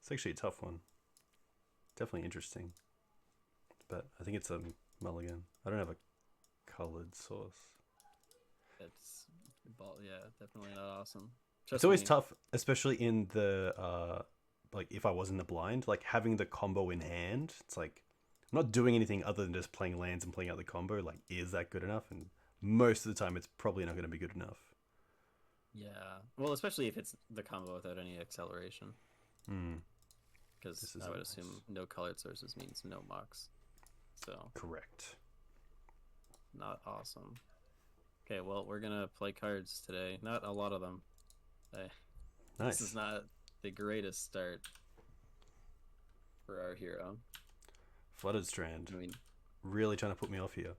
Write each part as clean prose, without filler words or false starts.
It's actually a tough one. Definitely interesting. But I think it's a mulligan. I don't have a colored source. It's, yeah, definitely not awesome. It's always tough, especially in the like if I was in the blind, like having the combo in hand. It's like I'm not doing anything other than just playing lands and playing out the combo. Like, is that good enough? And most of the time, it's probably not going to be good enough. Yeah, well, especially if it's the combo without any acceleration. Hmm. Because I would assume no colored sources means no mucks. So correct. Not awesome. Okay, well, we're gonna play cards today. Not a lot of them. Nice. This is not the greatest start for our hero. Flooded Strand. I mean, really trying to put me off here.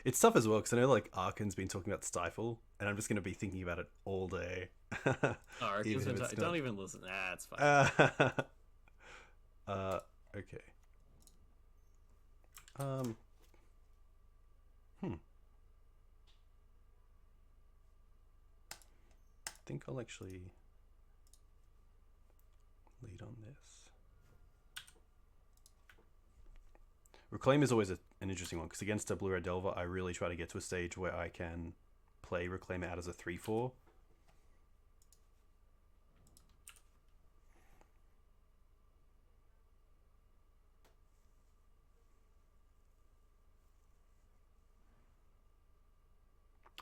It's tough as well because I know like Arkan's been talking about Stifle, and I'm just gonna be thinking about it all day. Arkan's been don't even listen. Ah, it's fine. Okay. I think I'll actually lead on this. Reclaim is always an interesting one because against a Blue-Red Delver, I really try to get to a stage where I can play Reclaim out as a 3/4.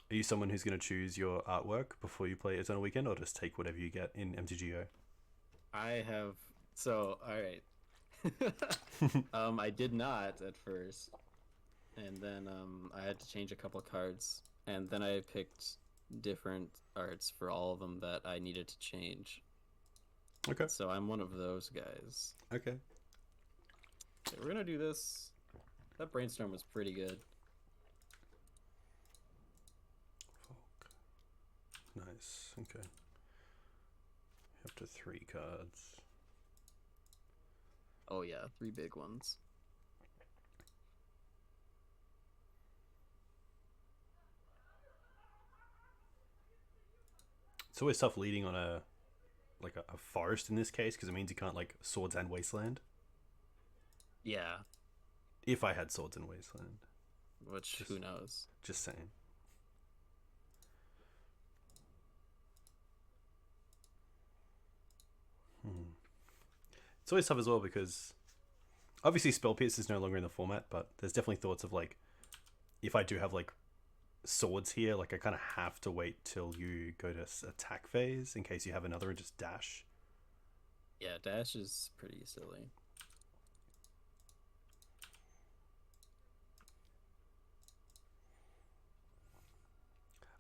Are you someone who's going to choose your artwork before you play Eternal Weekend, or just take whatever you get in MTGO? I have all right. I did not at first, and then I had to change a couple cards, and then I picked different arts for all of them that I needed to change. Okay. So I'm one of those guys. Okay. We're gonna do this. That brainstorm was pretty good. Nice. Okay. Up to 3 cards. Oh yeah, 3 big ones. It's always tough leading on a forest in this case because it means you can't like Swords and Wasteland. Yeah. If I had Swords and Wasteland. Which, who knows? Just saying. It's always tough as well because obviously Spell Pierce is no longer in the format, but there's definitely thoughts of like if I do have like swords here, like I kind of have to wait till you go to attack phase in case you have another and just dash. Yeah, dash is pretty silly.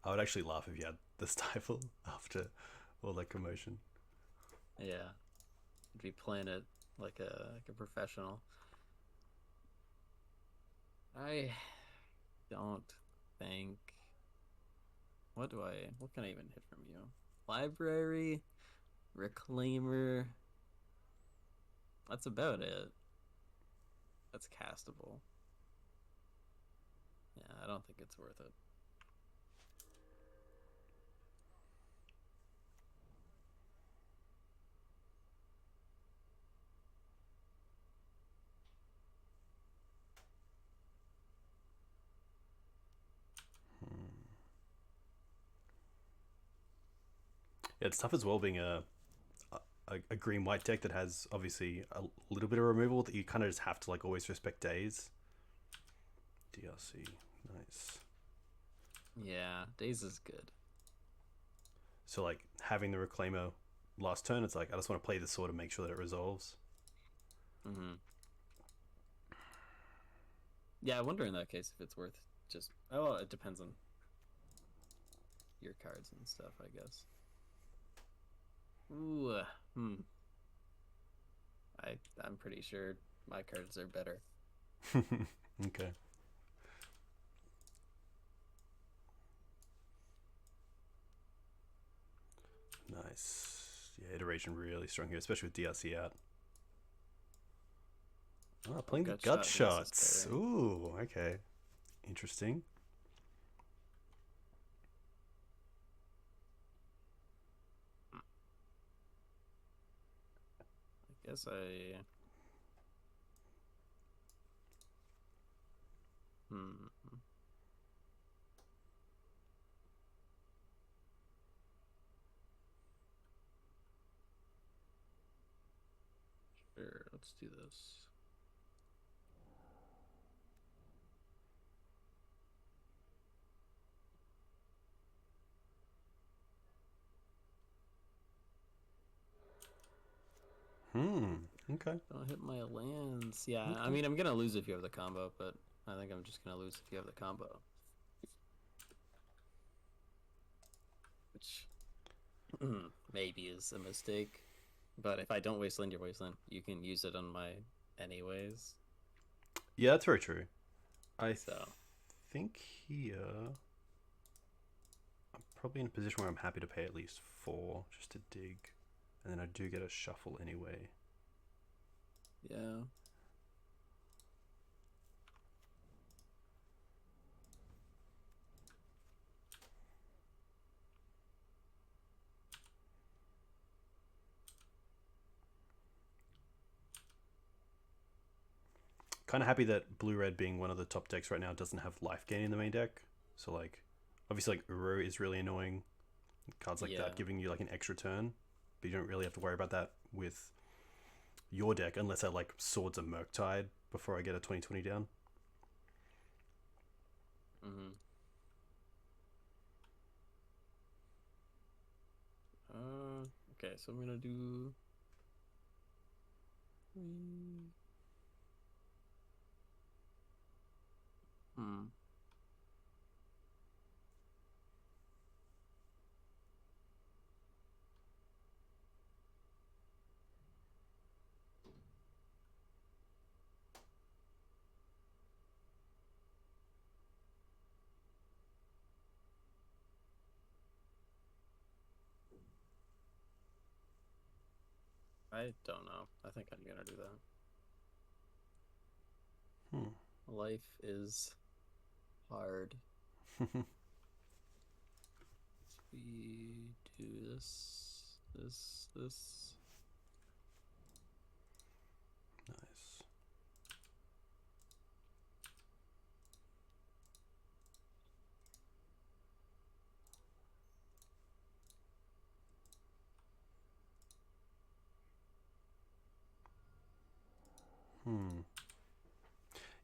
I would actually laugh if you had the Stifle after all that commotion. Yeah, I'd be playing it like a professional. I don't think. What can I even hit from you? Library, Reclaimer. That's about it. That's castable. Yeah, I don't think it's worth it. Yeah, it's tough as well being a green white deck that has obviously a little bit of removal that you kind of just have to like always respect days. DRC, nice. Yeah, Days is good. So like having the Reclaimer last turn, it's like I just want to play the sword and make sure that it resolves. Yeah, I wonder in that case if it's worth just. Oh, it depends on your cards and stuff, I guess. Ooh, I'm pretty sure my cards are better. Okay. Nice. Yeah, iteration really strong here, especially with DRC out. Oh, playing the gut shots. Ooh, okay. Interesting. guess I. Hmm. Sure, let's do this. Okay. Don't hit my lands. Yeah, I Okay. mean, I'm gonna lose if you have the combo, but I think I'm just gonna lose if you have the combo. Which maybe is a mistake. But if I don't wasteland your wasteland, you can use it on my anyways. Yeah, that's very true. I So think here I'm probably in a position where I'm happy to pay at least 4 just to dig, and then I do get a shuffle anyway. yeah. Kind of happy that blue red being one of the top decks right now doesn't have life gain in the main deck. So like, obviously like Uro is really annoying. Cards like Yeah. that giving you like an extra turn, but you don't really have to worry about that with your deck unless I like Swords of Murktide before I get a 2020 down. Mm-hmm. Okay, so I'm gonna do. Hmm. I don't know. I think I'm gonna do that. Life is hard. We do this. Nice.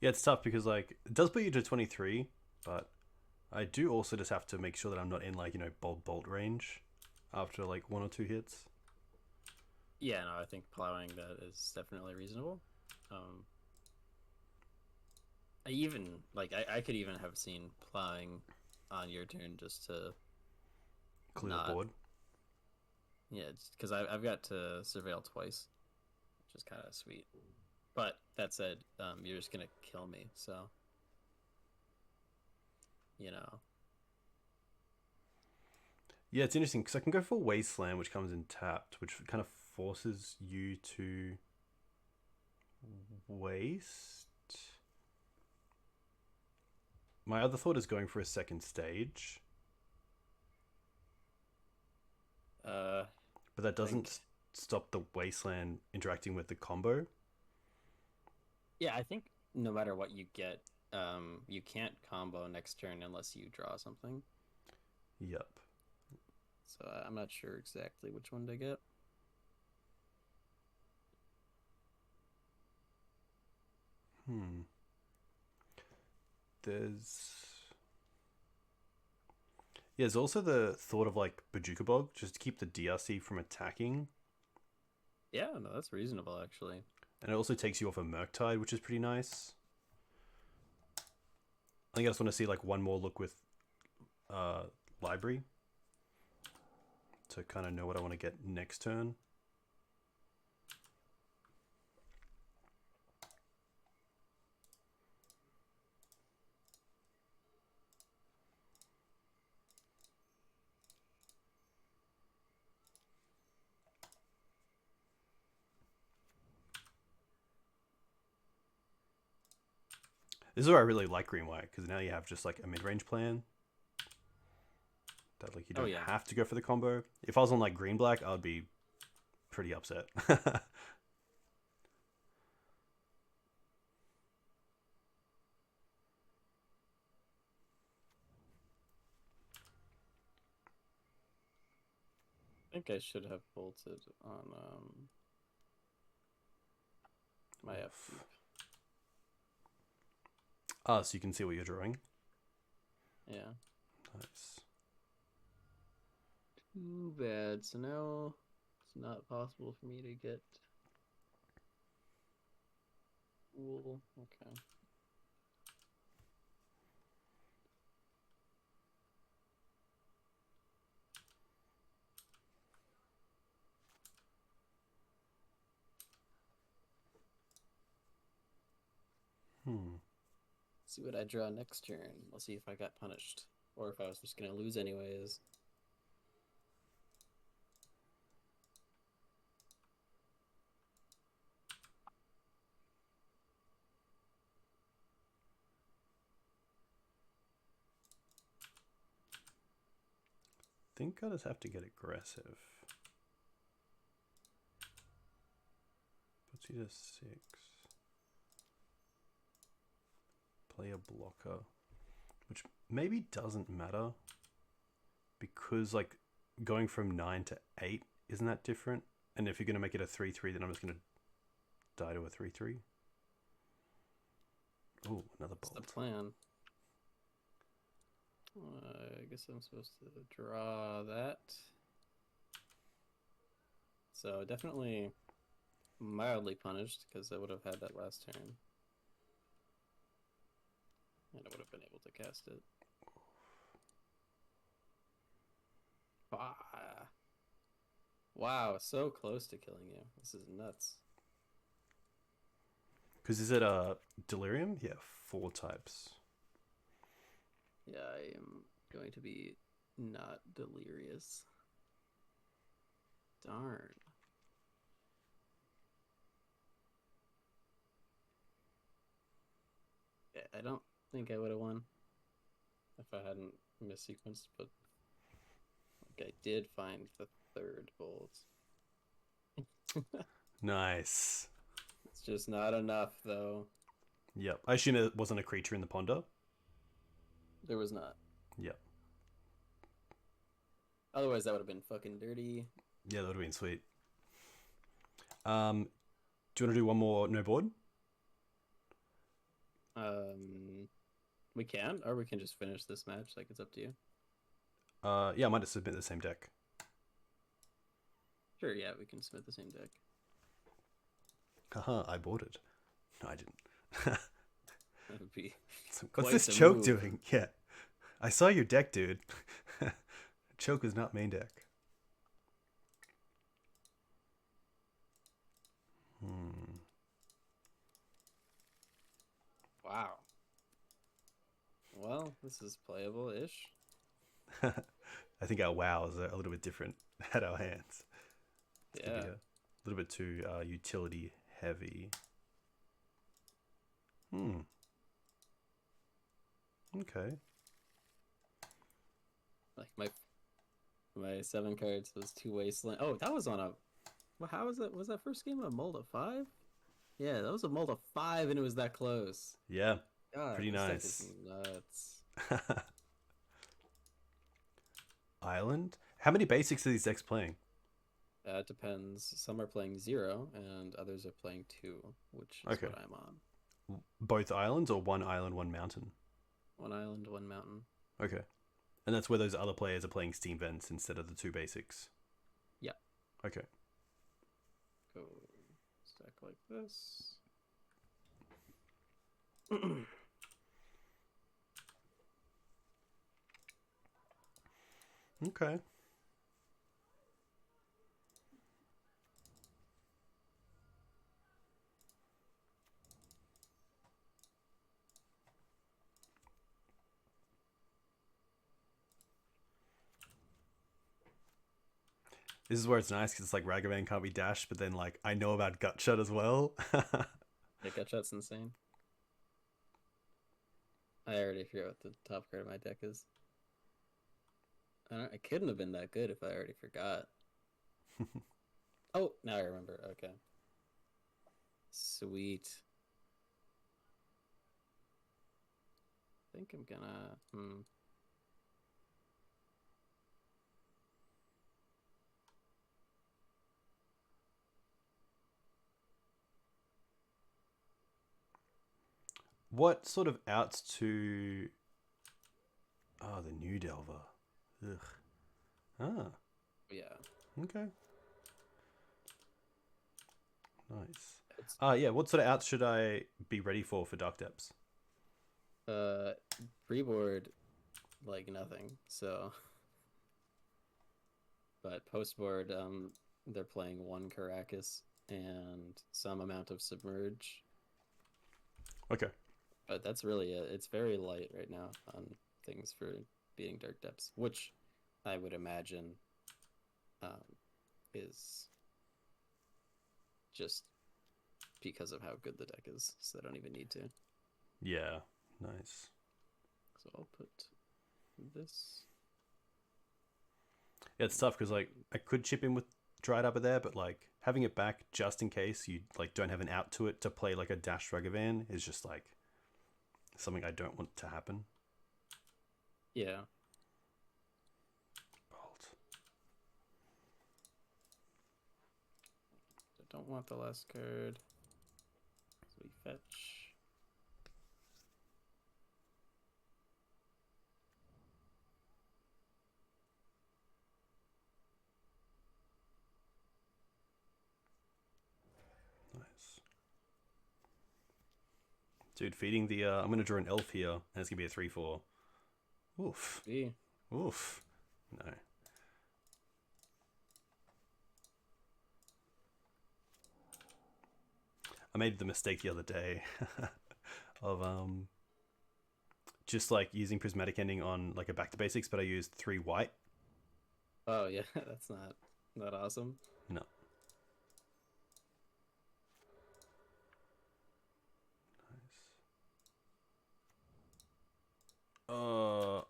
Yeah, it's tough because like it does put you to 23, but I do also just have to make sure that I'm not in like, bolt range after like 1 or 2 hits. Yeah, no, I think plowing that is definitely reasonable. I even like I could even have seen plowing on your turn just to Clear the not. board. Yeah, because I've got to surveil twice, which is kind of sweet. But that said, you're just gonna kill me, so you know. Yeah, it's interesting because I can go for Wasteland, which comes in tapped, which kind of forces you to waste. My other thought is going for a second stage, but that doesn't Think stop the Wasteland interacting with the combo. yeah, I think no matter what you get, you can't combo next turn unless you draw something. Yep. So I'm not sure exactly which one to get. There's there's also the thought of like Bajuka Bog, just to keep the DRC from attacking. Yeah, no, that's reasonable actually. And it also takes you off a Murktide, which is pretty nice. I think I just want to see like one more look with Library to kind of know what I want to get next turn. This is where I really like green white because now you have just like a mid range plan that like you don't have to go for the combo. If I was on like green black, I would be pretty upset. think I should have bolted on my upkeep. Ah, so you can see what you're drawing. Yeah. Nice. Too bad. So now it's not possible for me to get wool. Okay. See what I draw next turn. We'll see if I got punished. Or if I was just gonna lose anyways. Think I just have to get aggressive. Puts you to 6. Play a blocker, which maybe doesn't matter because like going from 9 to 8 isn't that different? And if you're going to make it a 3/3, then I'm just going to die to a 3/3. Oh, another bolt. That's the plan. I guess I'm supposed to draw that. So definitely mildly punished because I would have had that last turn. And I would have been able to cast it. Ah. Wow, so close to killing you. This is nuts. Because is it a delirium? Yeah, 4 types. Yeah, I am going to be not delirious. Darn. Yeah, I don't think I would have won if I hadn't missequenced, but like I did find the 3rd bolt. Nice. It's just not enough, though. Yep. I assume it wasn't a creature in the ponder. There was not. Yep. Otherwise, that would have been fucking dirty. Yeah, that would have been sweet. Do you want to do one more no board? We can, or we can just finish this match. Like, it's up to you. Yeah, I might just submit the same deck. Sure, yeah, we can submit the same deck. Haha, I bought it. No, I didn't. That would be. What's quite this the choke move. doing? Yeah. I saw your deck, dude. Choke is not main deck. Wow. Well, this is playable-ish. I think our wows are a little bit different at our hands. It's Yeah. a little bit too utility heavy. Okay. Like my 7 cards was 2 wasteland. Oh, that was on a. Well, how was that? Was that first game a mold of 5? Yeah, that was a mold of 5, and it was that close. Yeah. God, Pretty this deck nice. is nuts. Island? How many basics are these decks playing? It depends. Some are playing 0, and others are playing 2, which is Okay. what I'm on. Both islands or one island, one mountain? 1 island, 1 mountain. Okay. And that's where those other players are playing Steam Vents instead of the 2 basics? Yeah. Okay. Go stack like this. Okay. This is where it's nice because it's like Ragavan can't be dashed, but then like I know about Gut Shot as well. Yeah, Gut Shot's insane. I already forget what the top card of my deck is. I couldn't have been that good if I already forgot. Oh, now I remember. Okay. Sweet. I think I'm gonna. What sort of outs to... Oh, the new Delver. Ugh. Ah, Yeah. okay. Nice. It's Yeah, what sort of outs should I be ready for Dark Depths? pre-board like nothing. So, but post-board, they're playing one Caracas and some amount of Submerge. Okay. But that's really it. It's very light right now on things for beating Dark Depths, which I would imagine is just because of how good the deck is, so I don't even need to. Yeah, nice. So I'll put this. Yeah, it's tough because like I could chip in with Dried Arbor there, but like having it back just in case you like don't have an out to it to play like a dash Ragavan is just like something I don't want to happen. Yeah. Bolt. I don't want the last card. So we fetch. Nice. Dude, feeding the I'm gonna draw an elf here, and it's gonna be a 3/4. Oof. See? Oof. No. I made the mistake the other day of just like using prismatic ending on like a back to basics, but I used 3 white. Oh yeah, that's not awesome. No. Nice.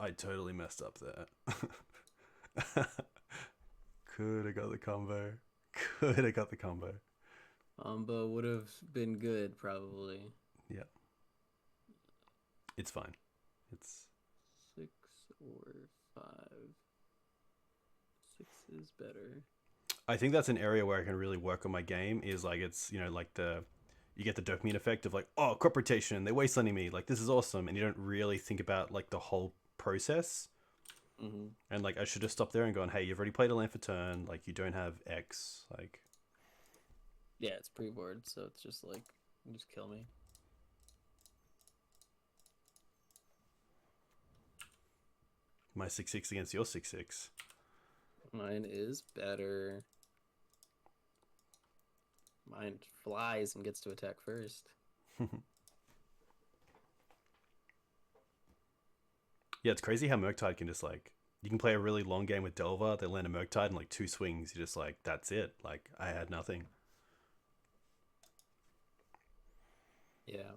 I totally messed up there. Could have got the combo. Could have got the combo. But would have been good probably. Yeah. It's fine. It's 6 or 5. 6 is better. I think that's an area where I can really work on my game is like it's, you know, like you get the dopamine effect of like, oh, crop rotation, they're wastelanding me, like this is awesome, and you don't really think about like the whole process. Mm-hmm. And like I should have stopped there and gone, hey, you've already played a land for turn, like you don't have X, like Yeah, it's pre-board, so it's just like just kill me. my 6/6 against your 6/6. Mine is better. Mine flies and gets to attack first. Yeah, it's crazy how Murktide can just like you can play a really long game with Delver, they land a Murktide in like 2 swings, you're just like, that's it. Like I had nothing. Yeah.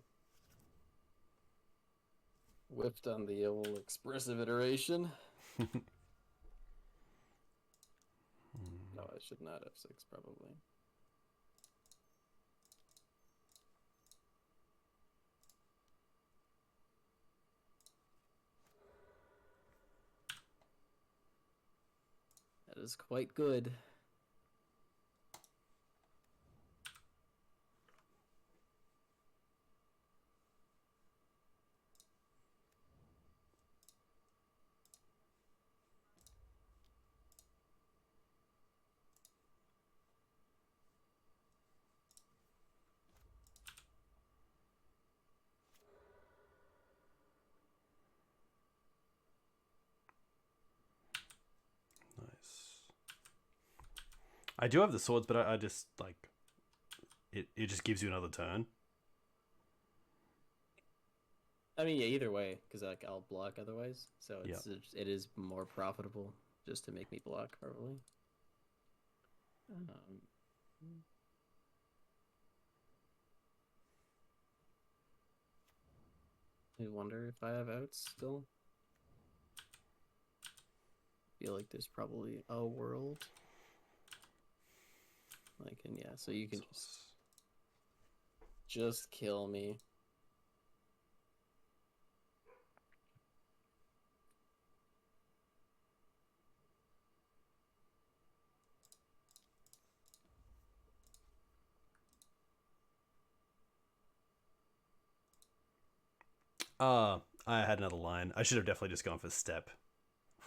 Whipped on the old expressive iteration. No, I should not F6 probably. That is quite good. Nice. I do have the swords, but I just like it just gives you another turn. I mean, yeah, either way, because like I'll block otherwise, so it is more profitable just to make me block probably. I wonder if I have outs still. Feel like there's probably a world. Like, and yeah, so you can just kill me. I had another line. I should have definitely just gone for step.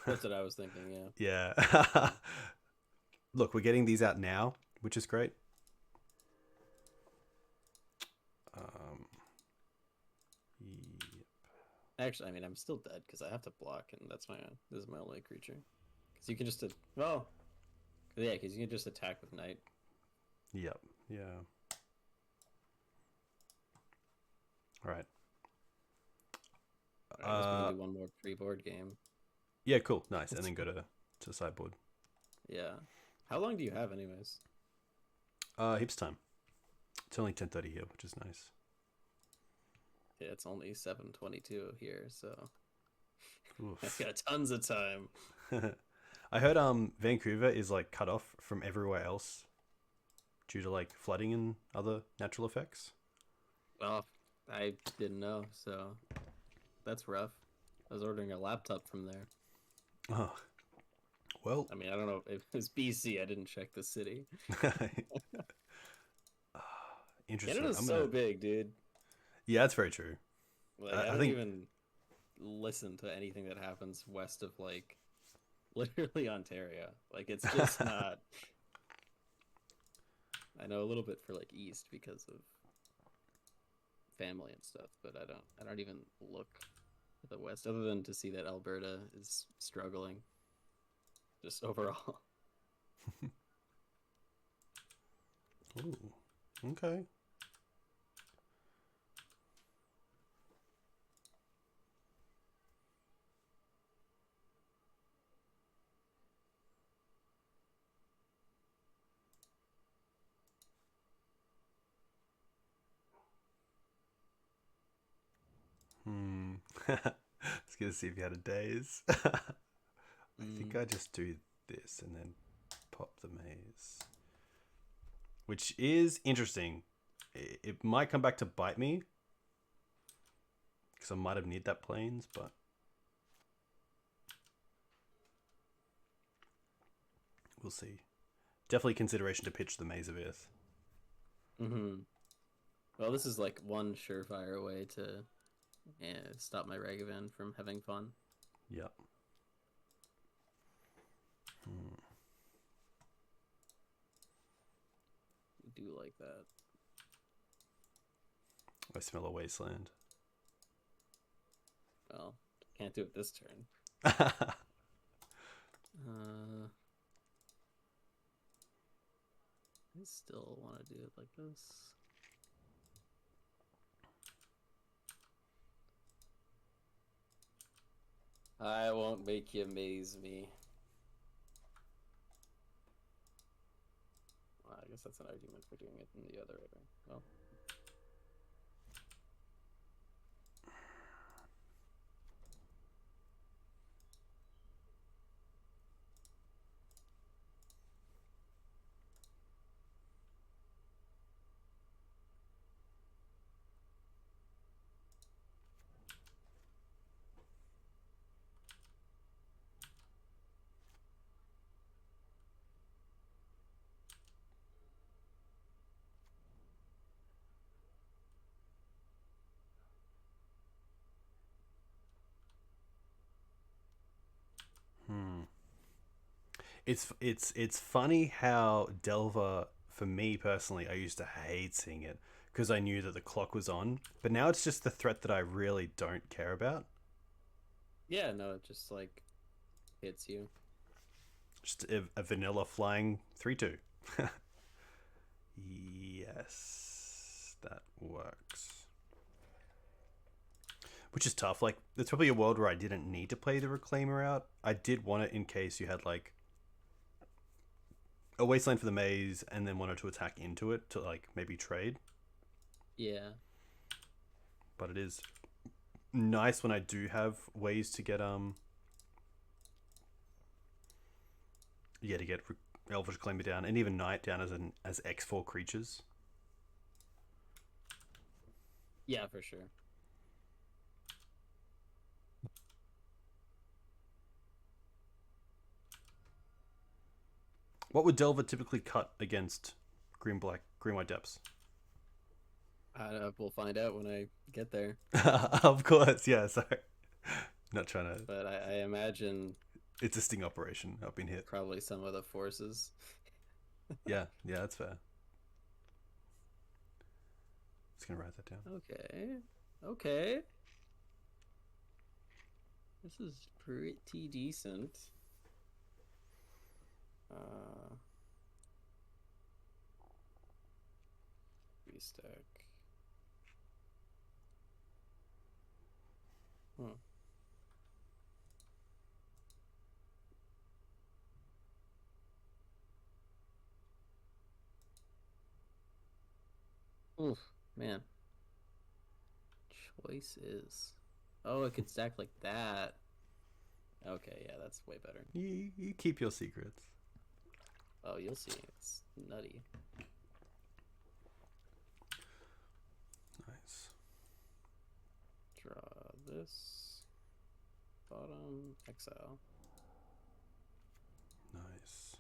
That's what I was thinking. Yeah. Yeah. Look, we're getting these out now, which is great. Yep. Actually, I mean, I'm still dead because I have to block, and this is my only creature. Because you can just well, yeah, because you can just attack with Knight. Yep. Yeah. All right. I guess we can do one more pre-board game. Yeah, cool, nice, and then go to sideboard. Yeah. How long do you have, anyways? Heaps time. It's only 10:30 here, which is nice. Yeah, it's only 7:22 here, so Oof. I've got tons of time. I heard Vancouver is like cut off from everywhere else due to like flooding and other natural effects. Well, I didn't know, so that's rough. I was ordering a laptop from there. Oh, well. I mean, I don't know if it's BC. I didn't check the city. Interesting. Canada's so big, dude. Yeah, that's very true. Like, I don't even listen to anything that happens west of like literally Ontario. Like, it's just not. I know a little bit for like east because of family and stuff, but I don't even look at the west other than to see that Alberta is struggling just overall. Ooh, okay. Let's get to see if you had a daze. I think I just do this and then pop the maze, which is interesting. It might come back to bite me because I might have need that planes, but we'll see. Definitely consideration to pitch the Maze of Earth. Well, this is like one surefire way to stop my Ragavan from having fun. Yep. I do like that. I smell a wasteland. Well, can't do it this turn. I still want to do it like this. I won't make you amaze me. Well, I guess that's an argument for doing it in the other order. Well. It's funny how Delver, for me personally, I used to hate seeing it because I knew that the clock was on, but now it's just the threat that I really don't care about. Yeah, no, it just like hits you. Just a vanilla flying 3/2. Yes, that works. Which is tough. Like, there's probably a world where I didn't need to play the Reclaimer out. I did want it in case you had like a wasteland for the maze and then wanted to attack into it to like maybe trade. Yeah. But it is nice when I do have ways to get to get Elvish Reclaimer down and even Knight down as X4 creatures. Yeah, for sure. What would Delver typically cut against green white depths? We'll find out when I get there. Of course, yeah. Sorry, not trying to. But I imagine It's a sting operation. I've been hit. probably some of the forces. Yeah, yeah, that's fair. Just gonna write that down. Okay. Okay. This is pretty decent. Restack. Hmm. Oof, man. Choice is. Oh, it could stack like that. Okay, yeah, that's way better. You keep your secrets. Oh, you'll see. It's nutty. Nice. Draw this. Bottom. Exile. Nice.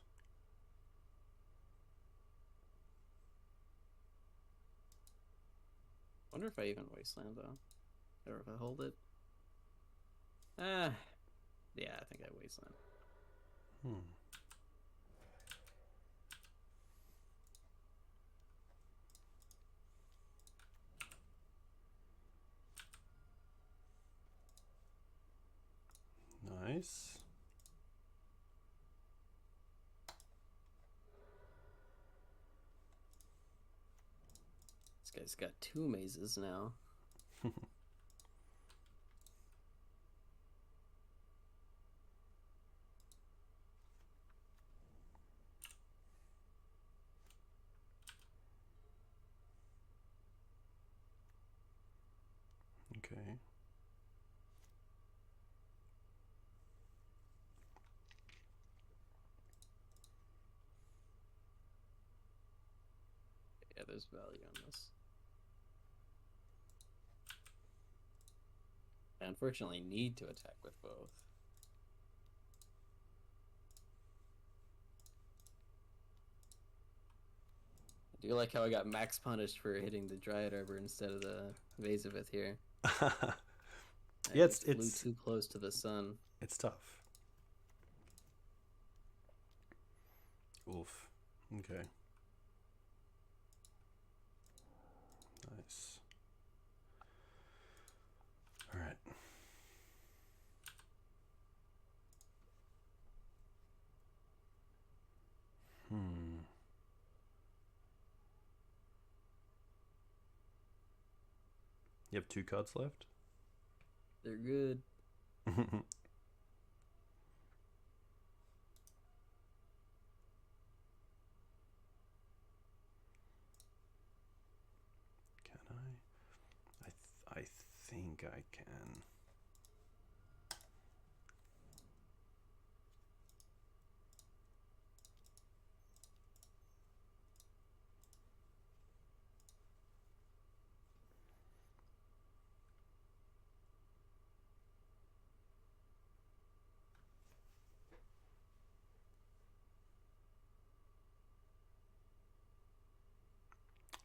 Wonder if I even wasteland though. Or if I hold it. Ah. Yeah, I think I wasteland. Nice. This guy's got 2 mazes now. Okay. Yeah, there's value on this. I unfortunately need to attack with both. I do like how I got max punished for hitting the Dryad Arbor instead of the Vasivith here. Yeah, I flew it's too close to the sun. It's tough. Oof. Okay. Nice. All right. You have 2 cards left? They're good. Can I? I think I can.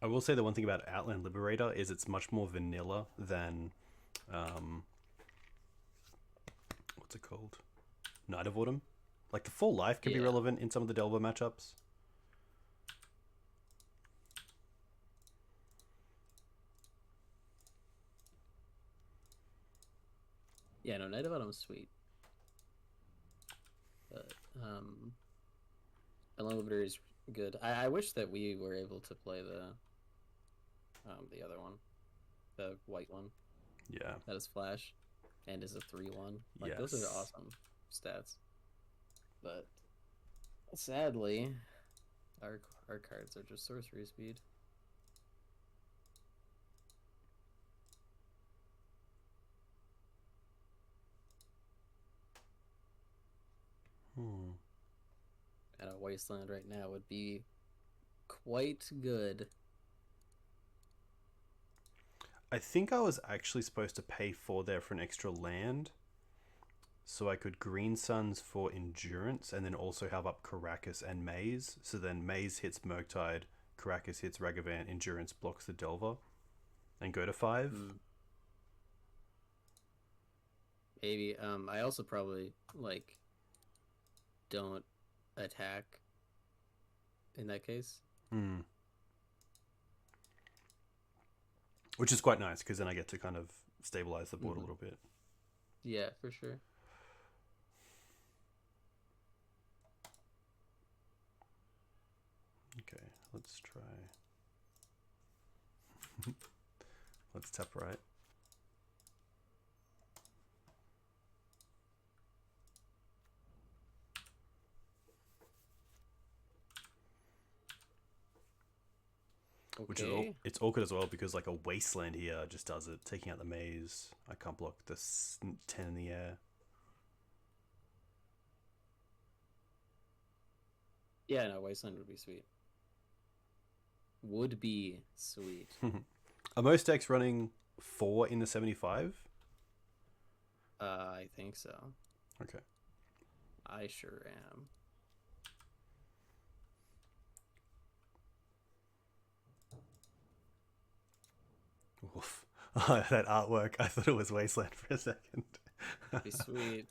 I will say the one thing about Outland Liberator is it's much more vanilla than, what's it called? Night of Autumn. Like the full life can be relevant in some of the Delver matchups. Yeah, no, Night of Autumn is sweet. But Unlimited is good. I wish that we were able to play the other one, the white one. Yeah. That is flash, and is a 3/1. Like those are awesome stats. But sadly, our cards are just sorcery speed. And a wasteland right now would be quite good. I think I was actually supposed to pay 4 there for an extra land, so I could Green Suns for Endurance and then also have up Caracas and Maze. So then Maze hits Murktide, Caracas hits Ragavan, Endurance blocks the Delver. and go to 5. Maybe. I also probably like don't attack in that case. Which is quite nice because then I get to kind of stabilize the board a little bit. Yeah, for sure. Okay, let's try. Let's tap right. Okay. Which is it's awkward as well because like a wasteland here just does it, taking out the maze. I can't block this 10 in the air. Yeah, no, wasteland would be sweet. Would be sweet. Are most decks running 4 in the 75? I think so. Okay. I sure am. Oof. Oh, that artwork. I thought it was Wasteland for a second. Be sweet.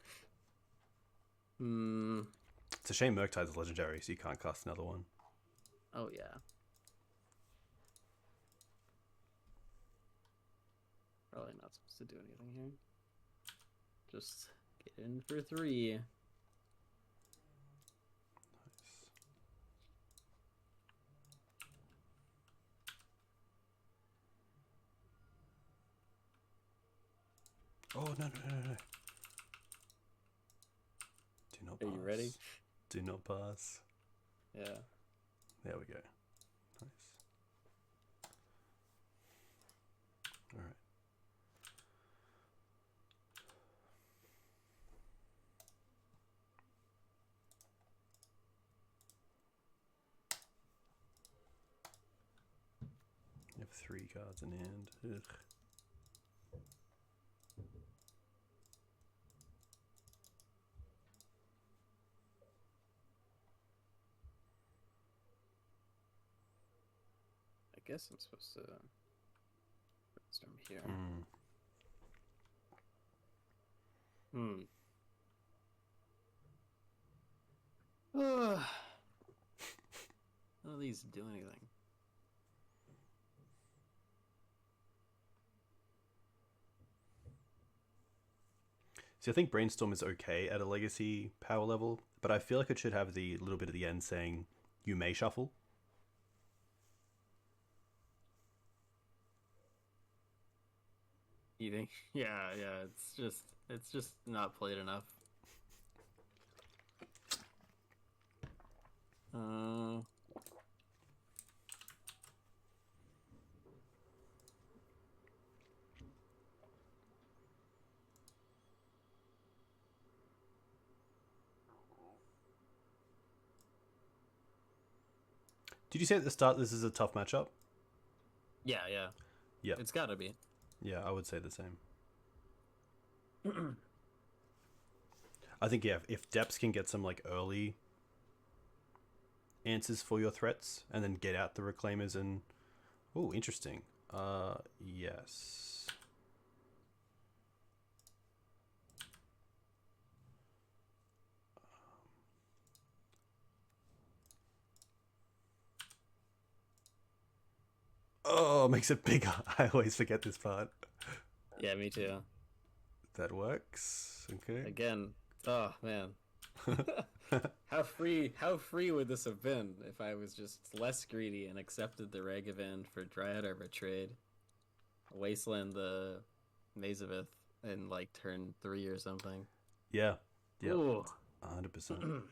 It's a shame Murktide's legendary, so you can't cast another one. Oh, yeah. Probably not supposed to do anything here. Just get in for 3. Nice. Oh, no. Do not pass. Are you ready? Do not pass. Yeah. There we go. Nice. Alright. You have 3 cards in hand. Ugh. I guess I'm supposed to brainstorm here. None of these do anything. See, I think Brainstorm is okay at a legacy power level, but I feel like it should have the little bit at the end saying you may shuffle. You think? Yeah. It's just not played enough. Did you say at the start this is a tough matchup? Yeah. Yeah. It's gotta be. Yeah, I would say the same. I think, yeah, if Depths can get some like early answers for your threats and then get out the Reclaimers and... Oh, interesting. Yes. Oh, makes it bigger. I always forget this part. Yeah, me too. That works. Okay. Again, oh man. How free would this have been if I was just less greedy and accepted the Ragavan for Dryad Arbor trade, Wasteland the Mazavith in like turn 3 or something? Yeah. Yeah. Ooh. 100%.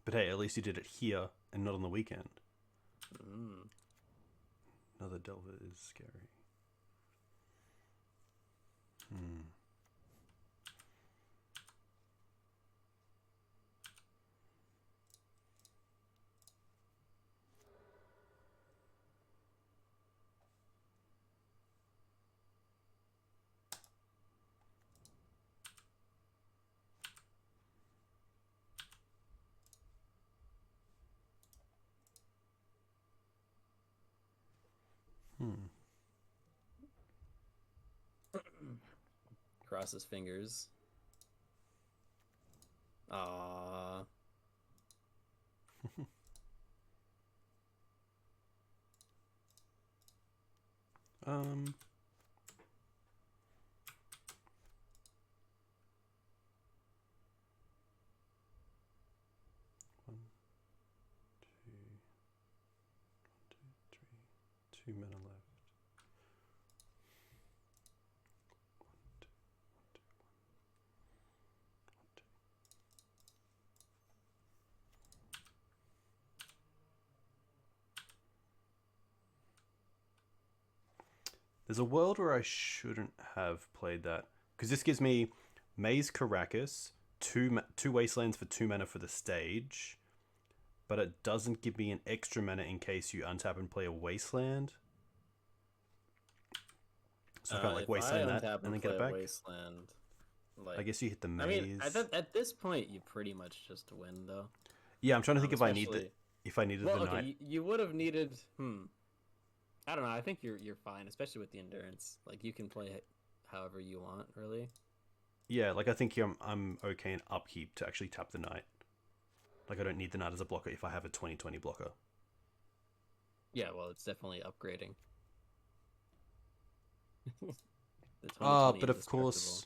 But hey, at least you did it here and not on the weekend. Another Delver is scary. Hmm. Cross his fingers. Ah. Um. One, two, 2 mana left. There's a world where I shouldn't have played that because this gives me Maze Caracas, two Wastelands for 2 mana for the stage, but it doesn't give me an extra mana in case you untap and play a Wasteland. So I can't like If I Wasteland that untap and then and get play it a back. Wasteland, like I guess you hit the I mean, Maze. at this point, you pretty much just win, though. Yeah, I'm trying to think if I need Especially... if I needed Well, the okay, night. you would have needed. I don't know. I think you're fine, especially with the endurance. Like you can play it however you want, really. Yeah, like I think I'm okay in upkeep to actually tap the knight. Like I don't need the knight as a blocker if I have a 20/20 blocker. Yeah, well, it's definitely upgrading. The Ah, 2020 but is of destructible. course,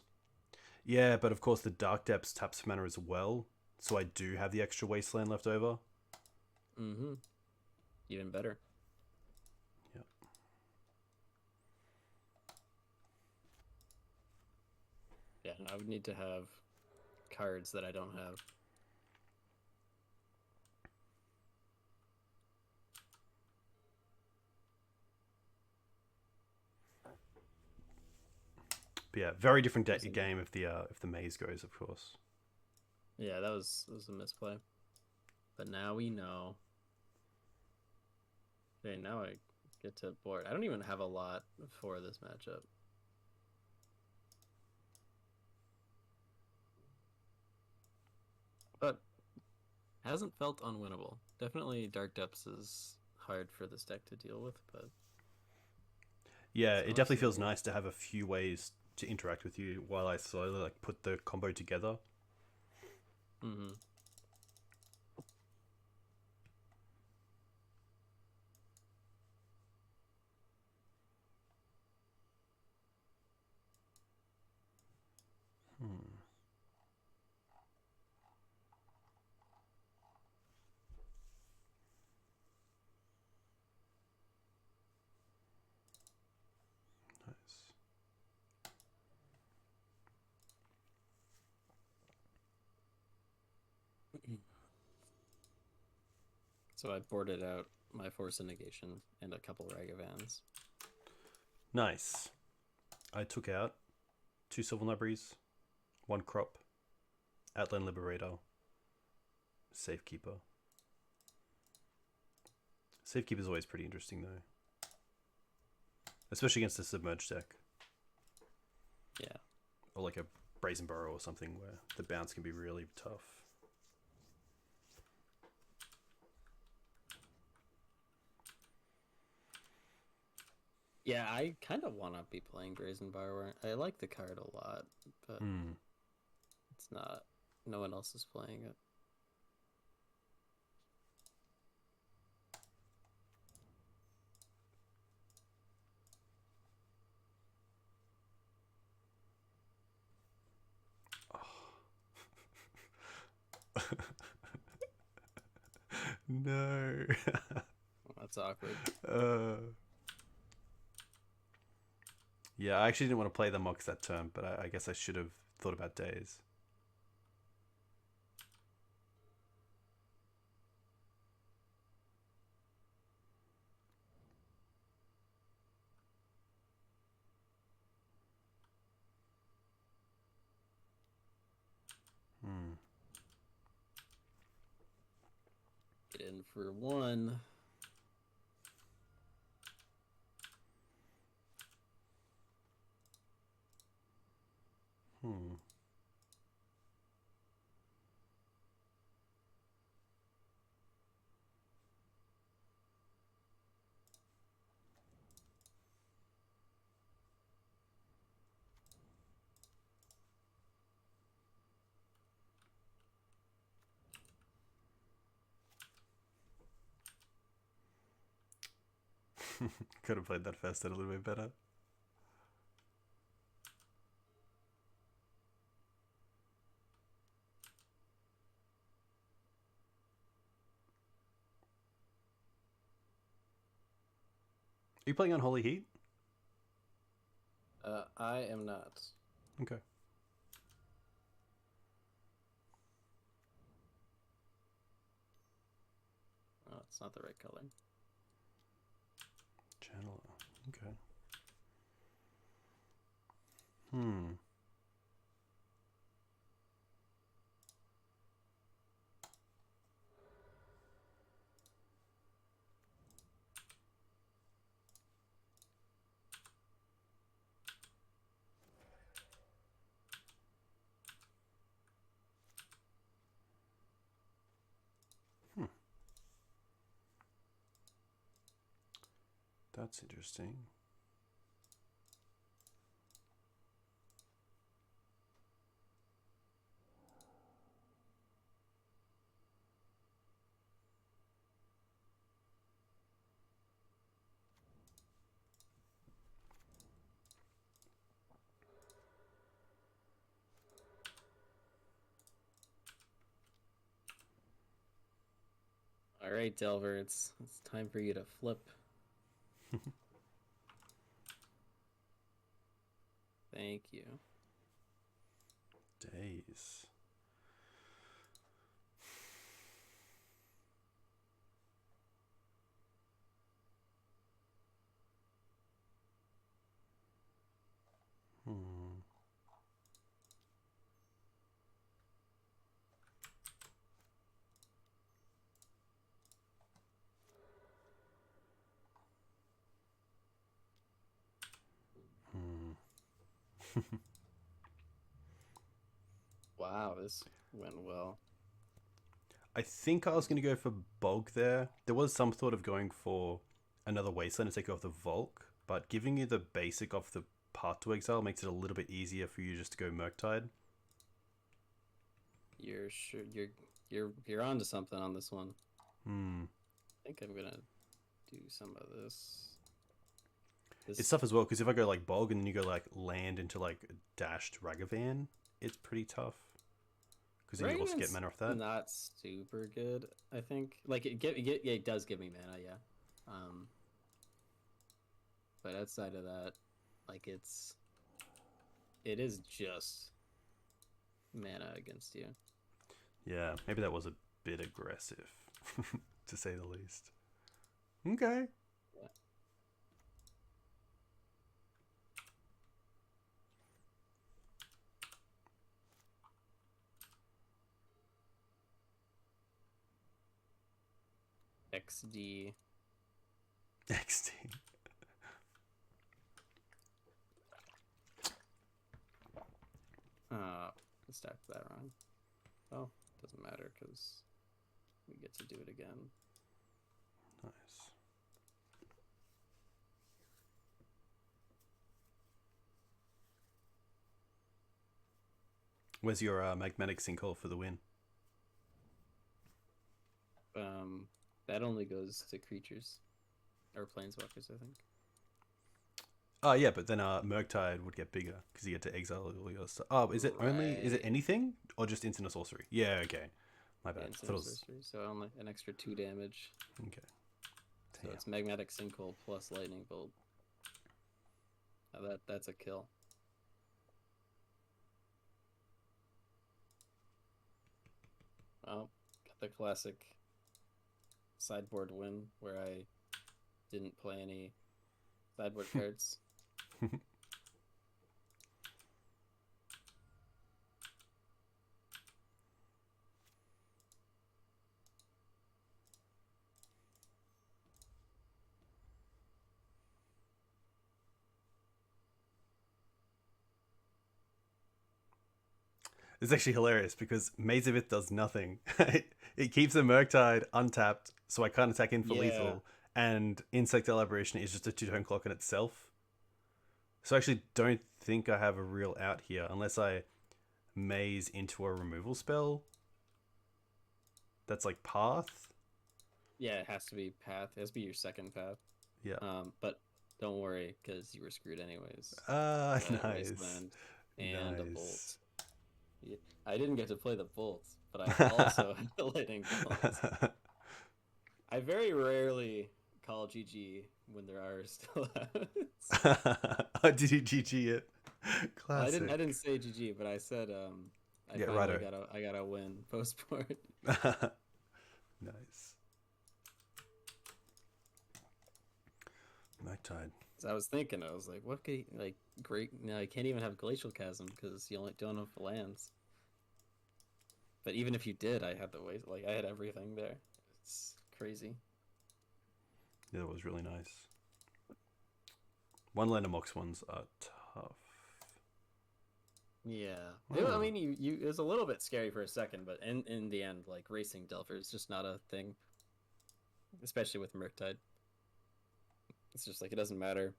yeah, but of course the Dark Depths taps for mana as well, so I do have the extra Wasteland left over. Mm-hmm. Even better. Yeah. Yeah, I would need to have cards that I don't have. But yeah, very different game if the maze goes, of course. Yeah, that was a misplay. But now we know. Okay, now I get to board. I don't even have a lot for this matchup. But hasn't felt unwinnable. Definitely Dark Depths is hard for this deck to deal with, but Yeah, so it much definitely the feels nice to have a few ways to interact with you while I slowly like put the combo together. Mm-hmm. Hmm. Nice. So I boarded out my Force of Negation and a couple Ragavans. Nice. I took out 2 Sylvan Libraries, 1 Crop, Outland Liberator, Safekeeper. Safekeeper is always pretty interesting though, especially against a submerged deck. Yeah. Or like a Brazen Burrow or something where the bounce can be really tough. Yeah, I kind of want to be playing Brazen Borrower. I like the card a lot, but it's not. No one else is playing it. No. That's awkward. Yeah, I actually didn't want to play the Mox that turn, but I guess I should have thought about days. Get in for 1. Could have played that first set a little bit better. Are you playing on Holy Heat? I am not. Okay. Oh, it's not the right color. Channeler. Okay. Hmm. That's interesting. All right, Delver, it's time for you to flip. Thank you. Days. Hmm. Hmm. Wow, this went well. I think I was going to go for Bog there. There was some thought of going for another Wasteland to take off the Volk, but giving you the basic off the Path to Exile makes it a little bit easier for you just to go Murktide. You're sure you're onto something on this one. Hmm. I think I'm gonna do some of this. It's tough as well because if I go like Bog and then you go like land into like dashed Ragavan, it's pretty tough. Because then you also get mana off that. Not super good, I think. Like it does give me mana, yeah. But outside of that, like it is just mana against you. Yeah, maybe that was a bit aggressive, to say the least. Okay. Yeah. XD. XD. I stacked that wrong. Oh, doesn't matter because we get to do it again. Nice. Where's your magmatic sinkhole for the win? That only goes to creatures or planeswalkers, I think. Oh yeah, but then Murktide would get bigger because you get to exile all your stuff. Oh, is it anything or just instant or sorcery? Yeah, okay. My bad. Instant sorcery, so only an extra 2 damage. Okay. So it's magmatic sinkhole plus lightning bolt. Now that's a kill. Oh, got the classic sideboard win where I didn't play any sideboard cards. It's actually hilarious because Maze of It does nothing. It keeps the Murktide untapped, so I can't attack in for lethal, and Insect Elaboration is just a 2-turn clock in itself. So I actually don't think I have a real out here unless I maze into a removal spell. That's like Path. Yeah, it has to be path. It has to be your second path. Yeah. But don't worry, because you were screwed anyways. Nice. Wasteland and a bolt. Nice. Yeah, I didn't get to play the bolt, but I also had the lightning bolt. I very rarely call GG when there are still outs. Did you GG it? Well, Classic. I didn't say GG, but I said I Yeah, finally righto. got a win post port. Nice. Night Tide. So I was thinking, I was like, what could like great? No, I can't even have Glacial Chasm because you only don't have lands. But even if you did, I had the waste. Like I had everything there. It's crazy. Yeah, that was really nice. One land of Mox ones are tough. Yeah, Oh. I mean, it was a little bit scary for a second, but in the end, like racing Delver is just not a thing, especially with Murktide. It's just like it doesn't matter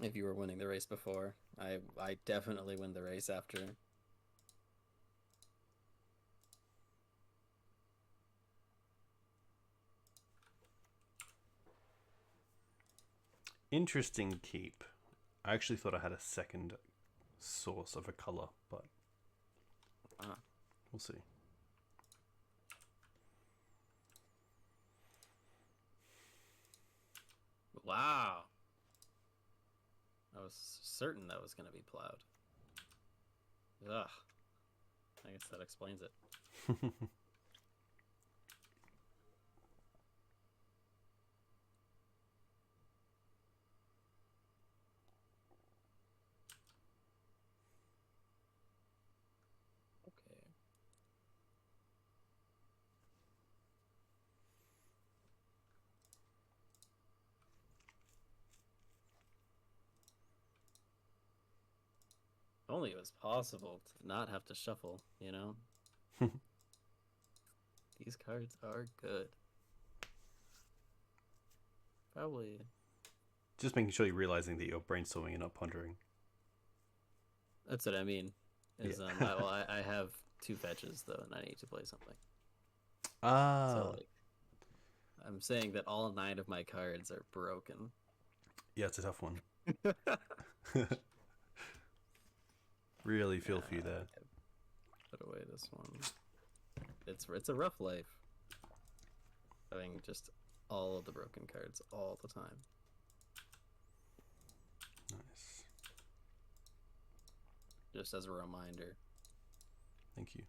if you were winning the race before. I definitely win the race after. Interesting keep. I actually thought I had a second source of a color, but we'll see. Wow. I was certain that was going to be plowed. Ugh. I guess that explains it. Okay. If only it was possible to not have to shuffle, you know? These cards are good. Probably. Just making sure you're realizing that you're brainstorming and not pondering. That's what I mean. Is Yeah. I have 2 fetches though, and I need to play something. Ah. So like, I'm saying that all 9 of my cards are broken. Yeah, it's a tough one. Really feel for you there. Put away this one. It's a rough life. Having just all of the broken cards all the time. Nice. Just as a reminder. Thank you.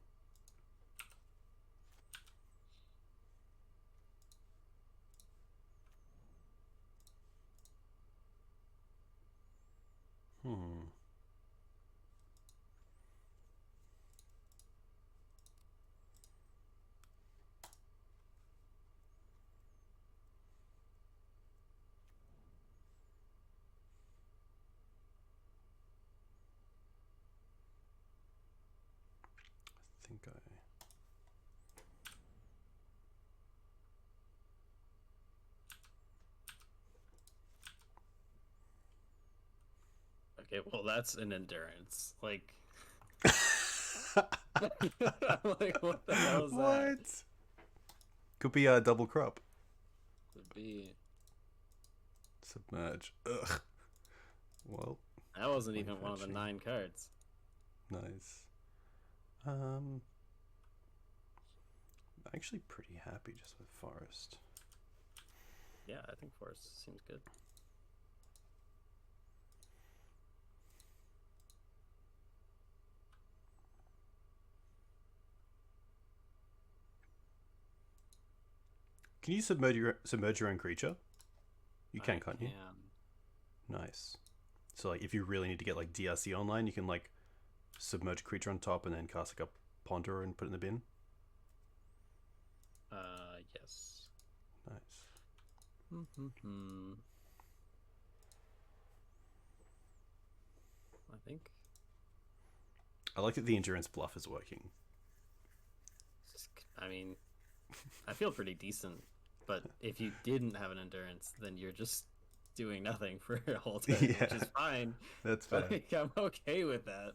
Hmm. I think I... Okay, well that's an endurance. Like like what the hell is that? What? Could be a double crop. Could be. Submerge. Ugh. Well. That wasn't even one of the 9 cards. Nice. I'm actually pretty happy just with Forest. Yeah, I think Forest seems good. Can you submerge your own creature? You can, can't you? Nice. So like, if you really need to get like DRC online, you can like submerge a creature on top and then cast like a ponder and put it in the bin. Yes. Nice. I think. I like that the endurance bluff is working. I mean, I feel pretty decent, but if you didn't have an endurance, then you're just doing nothing for a whole time, which is fine. That's fine. Like, I'm okay with that.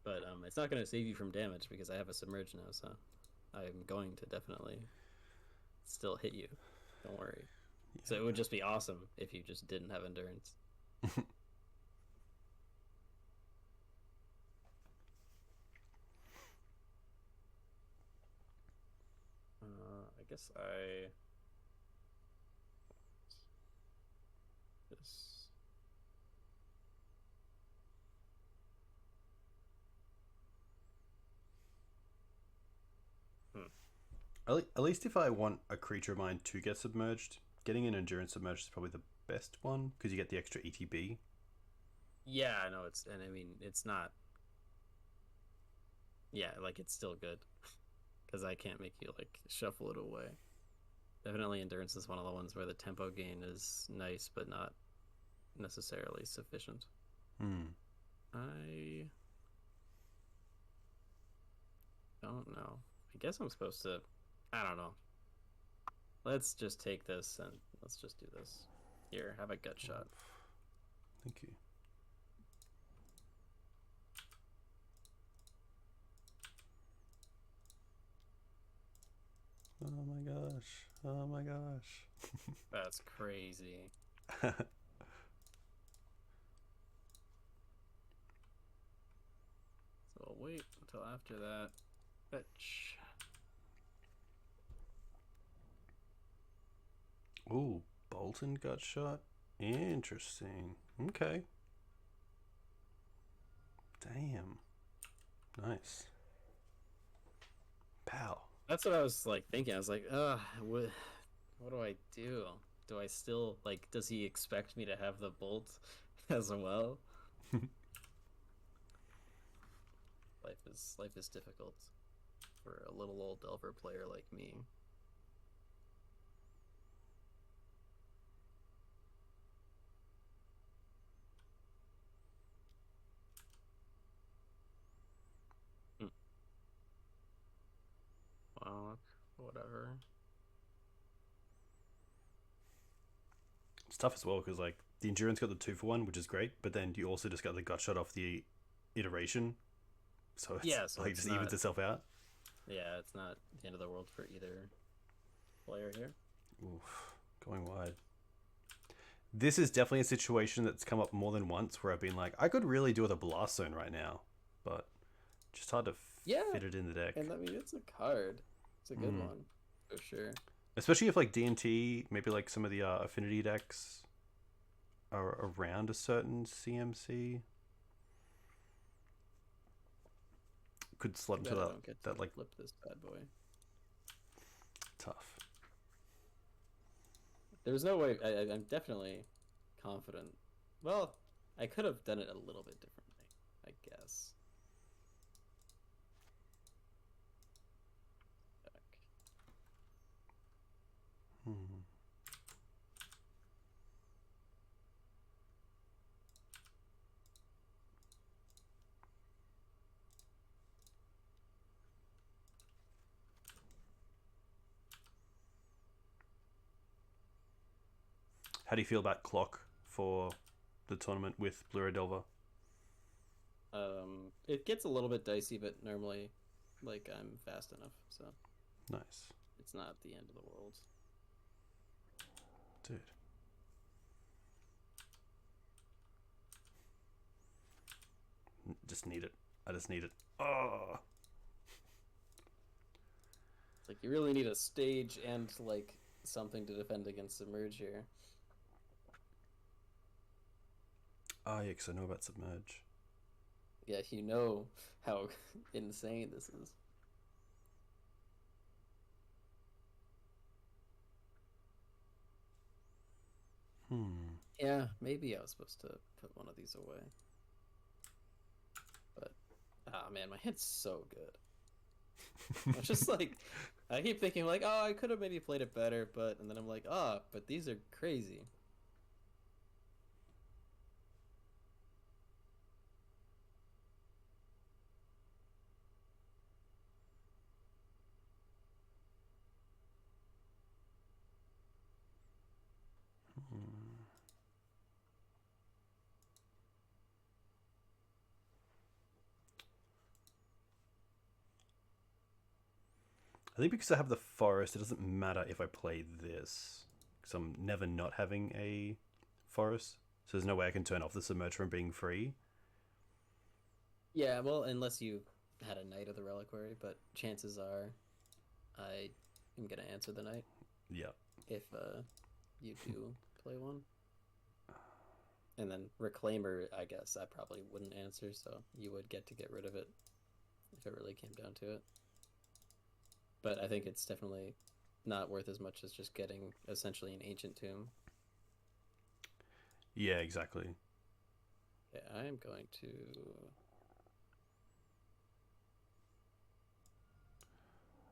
But it's not going to save you from damage because I have a submerge now, so I'm going to definitely still hit you. Don't worry. Yeah. So it would just be awesome if you just didn't have endurance. I guess this. At least if I want a creature of mine to get submerged, getting an endurance submerged is probably the best one because you get the extra ETB. Yeah, I know and I mean it's not. Yeah, like it's still good because I can't make you like shuffle it away. Definitely endurance is one of the ones where the tempo gain is nice but not necessarily sufficient. I don't know. I guess I'm supposed to. I don't know. Let's just take this and let's just do this. Here, have a gut shot. Thank you. Oh my gosh. Oh my gosh. That's crazy. So I'll wait until after that. Fetch. Ooh, Bolton gut shot. Interesting. Okay. Damn. Nice. Pow. That's what I was like thinking. I was like, what do I do? Do I still like? Does he expect me to have the bolt as well? Life is difficult for a little old Delver player like me. Well, whatever. It's tough as well because like the endurance got the 2-for-1, which is great, but then you also just got the gut shot off the iteration, so it's so like it's just not, evens itself out. Yeah, it's not the end of the world for either player here. Oof, going wide. This is definitely a situation that's come up more than once where I've been like, I could really do with a blast zone right now, but just hard to fit it in the deck. And I mean, it's a card. It's a good one for sure. Especially if like D&T, maybe like some of the affinity decks are around a certain CMC. Could slot into that like flip this bad boy. Tough. There's no way. I'm definitely confident. Well, I could have done it a little bit differently, I guess. How do you feel about clock for the tournament with Blue Delver? It gets a little bit dicey, but normally, like, I'm fast enough, so nice. It's not the end of the world, dude. Just need it. I just need it. Oh. It's like you really need a stage and like something to defend against Submerge here. Oh yeah, because I know about Submerge. Yeah, you know how insane this is. Yeah, maybe I was supposed to put one of these away. But, man, my hand's so good. I'm just like, I keep thinking like, oh, I could have maybe played it better, but, and then I'm like, oh, but these are crazy. I think because I have the forest, it doesn't matter if I play this. Because I'm never not having a forest. So there's no way I can turn off the submerge from being free. Yeah, well, unless you had a Knight of the Reliquary, but chances are I am going to answer the Knight. Yeah. If you do play one. And then Reclaimer, I guess I probably wouldn't answer, so you would get to get rid of it if it really came down to it. But I think it's definitely not worth as much as just getting essentially an Ancient Tomb. Yeah, exactly. Yeah, I am going to...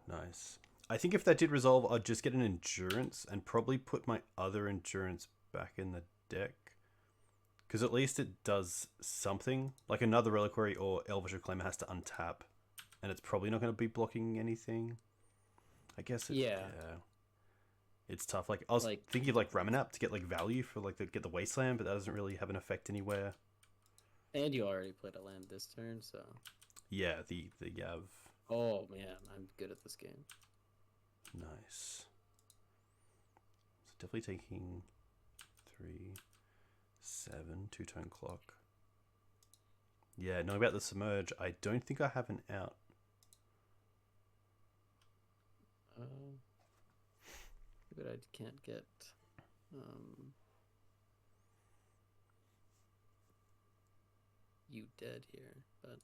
Nice. I think if that did resolve, I'd just get an Endurance and probably put my other Endurance back in the deck. Because at least it does something. Like another Reliquary or Elvish Reclaimer has to untap. And it's probably not going to be blocking anything. I guess yeah. It's tough. Like I was thinking of like Ramanap to get like value for like get the Wasteland, but that doesn't really have an effect anywhere. And you already played a land this turn, so... Yeah, the Yav. Oh man, I'm good at this game. Nice. So definitely taking 3, 7, 2-turn clock. Yeah, knowing about the Submerge, I don't think I have an out. But I can't get you dead here, but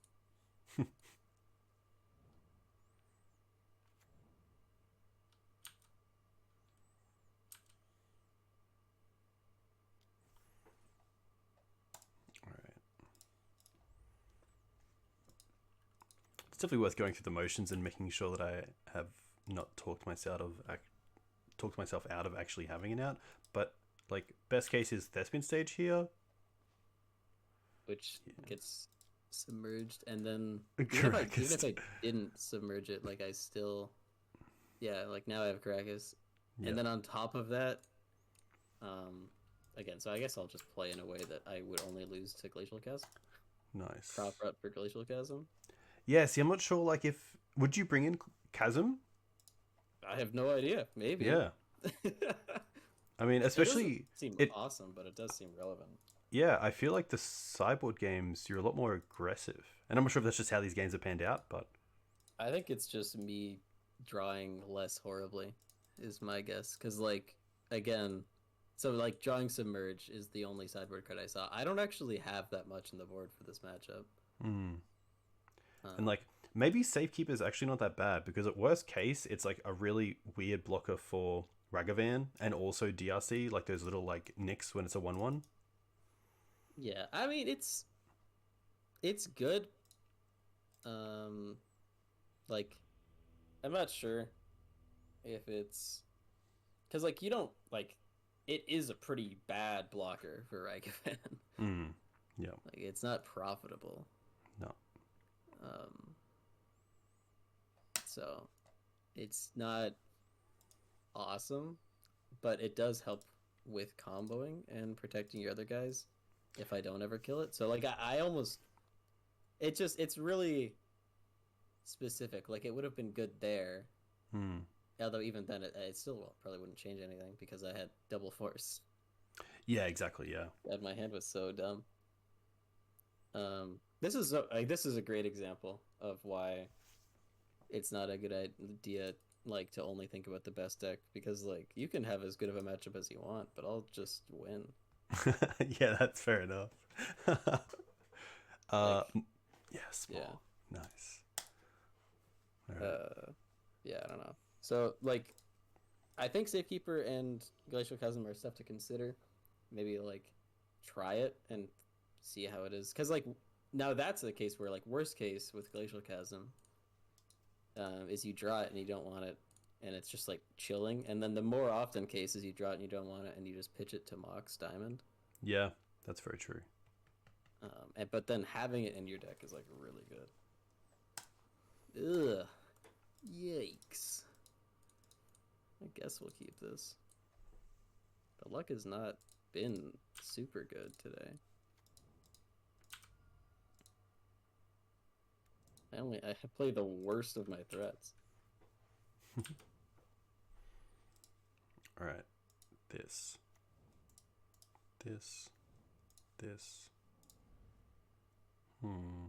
it's definitely worth going through the motions and making sure that I have not talked myself out of actually having an out. But like best case is Thespian stage here, which gets submerged, and then even Caracas. if I didn't submerge it, like I still, like now I have Caracas, and then on top of that, again, so I guess I'll just play in a way that I would only lose to Glacial Chasm. Nice. Prop up for Glacial Chasm. Yeah, see, I'm not sure. Like, would you bring in Chasm? I have no idea. Maybe. Yeah. I mean, especially it seem awesome, but it does seem relevant. Yeah, I feel like the sideboard games, you're a lot more aggressive, and I'm not sure if that's just how these games have panned out, but I think it's just me drawing less horribly, is my guess. Because like again, so like drawing Submerge is the only sideboard card I saw. I don't actually have that much in the board for this matchup. And like maybe Safekeeper is actually not that bad because at worst case it's like a really weird blocker for Ragavan and also DRC, like those little like nicks when it's a 1/1. Yeah, I mean it's good. Like I'm not sure if it's because like you don't like it is a pretty bad blocker for Ragavan. Yeah, like it's not profitable. No. So it's not awesome, but it does help with comboing and protecting your other guys if I don't ever kill it. So like I almost it's really specific. Like it would have been good there. Although even then it still probably wouldn't change anything because I had double force. Yeah, exactly. Yeah. And my hand was so dumb. This is a great example of why it's not a good idea like to only think about the best deck, because like you can have as good of a matchup as you want, but I'll just win. Yeah, that's fair enough. Yeah, small. Yeah. Nice. Yeah, I don't know. So like I think Safekeeper and Glacial Chasm are stuff to consider. Maybe like try it and see how it is, because like now that's the case where like worst case with Glacial Chasm is you draw it and you don't want it and it's just like chilling, and then the more often case is you draw it and you don't want it and you just pitch it to Mox Diamond. Yeah, that's very true. But then having it in your deck is like really good. Ugh, yikes. I guess we'll keep this. The luck has not been super good today. I play the worst of my threats. All right, this. Hmm.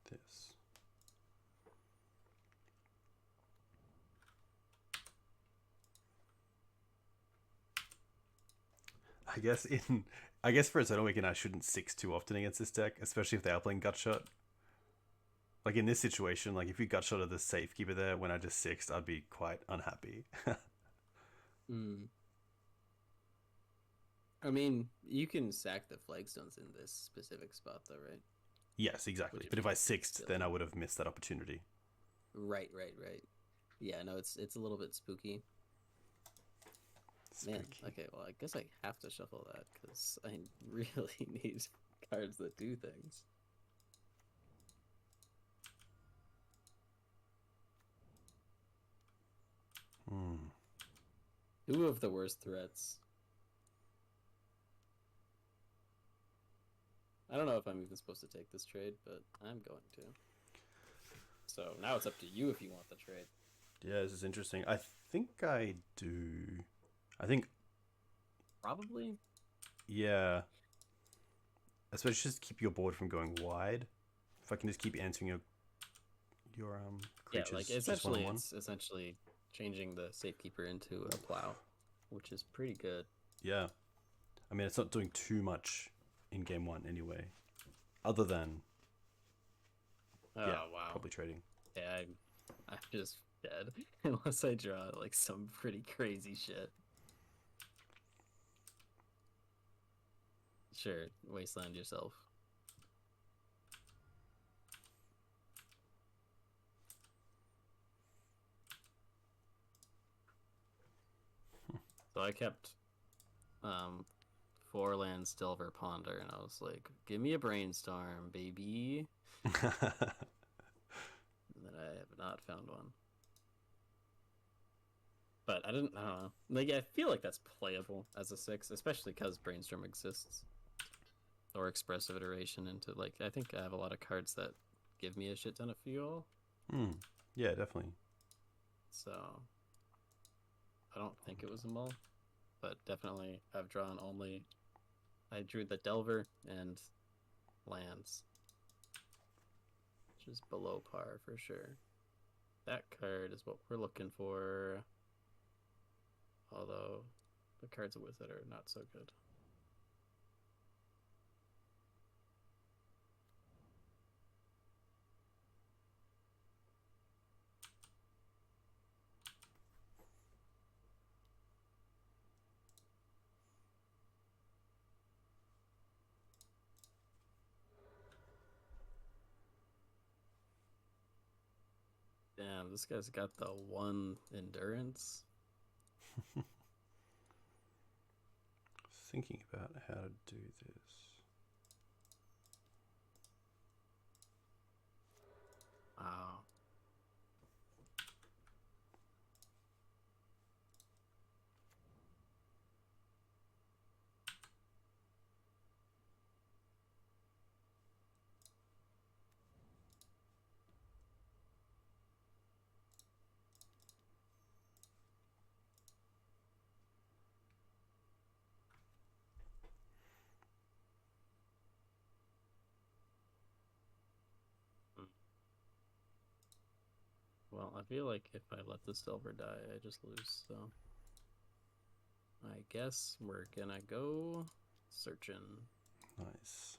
This. I guess for a total weekend I shouldn't six too often against this deck, especially if they are playing Gutshot. Like in this situation, like if you Gutshot of the Safekeeper there when I just sixed, I'd be quite unhappy. Mm. I mean, you can sack the flagstones in this specific spot, though, right? Yes, exactly. Which But if I makes it sixed, silly. then I would have missed that opportunity. Right. Yeah, no, it's a little bit spooky. Man, okay, well, I guess I have to shuffle that because I really need cards that do things. Two of the worst threats. I don't know if I'm even supposed to take this trade, but I'm going to. So now it's up to you if you want the trade. Yeah, this is interesting. I think I do. I think Probably. yeah. Especially just keep your board from going wide. If I can just keep answering your creatures. Yeah, like essentially, it's essentially changing the Safekeeper into a plow, which is pretty good. Yeah, I mean it's not doing too much in game one anyway, other than Wow, probably trading. Yeah, I'm just dead unless I draw like some pretty crazy shit. Sure, wasteland yourself. So I kept 4 lands Delver Ponder, and I was like, give me a brainstorm, baby. And then I have not found one. But I don't know. Like, I feel like that's playable as a 6, especially because brainstorm exists. Or expressive iteration into, like, I think I have a lot of cards that give me a shit ton of fuel. Yeah, definitely. So I don't think it was a mull, but definitely I've drawn only. I drew the Delver and lands, which is below par for sure. That card is what we're looking for, although the cards with it are not so good. Damn, this guy's got the 1 endurance. Thinking about how to do this. Wow. Well, I feel like if I let this Delver die, I just lose, so I guess we're gonna go searching. Nice.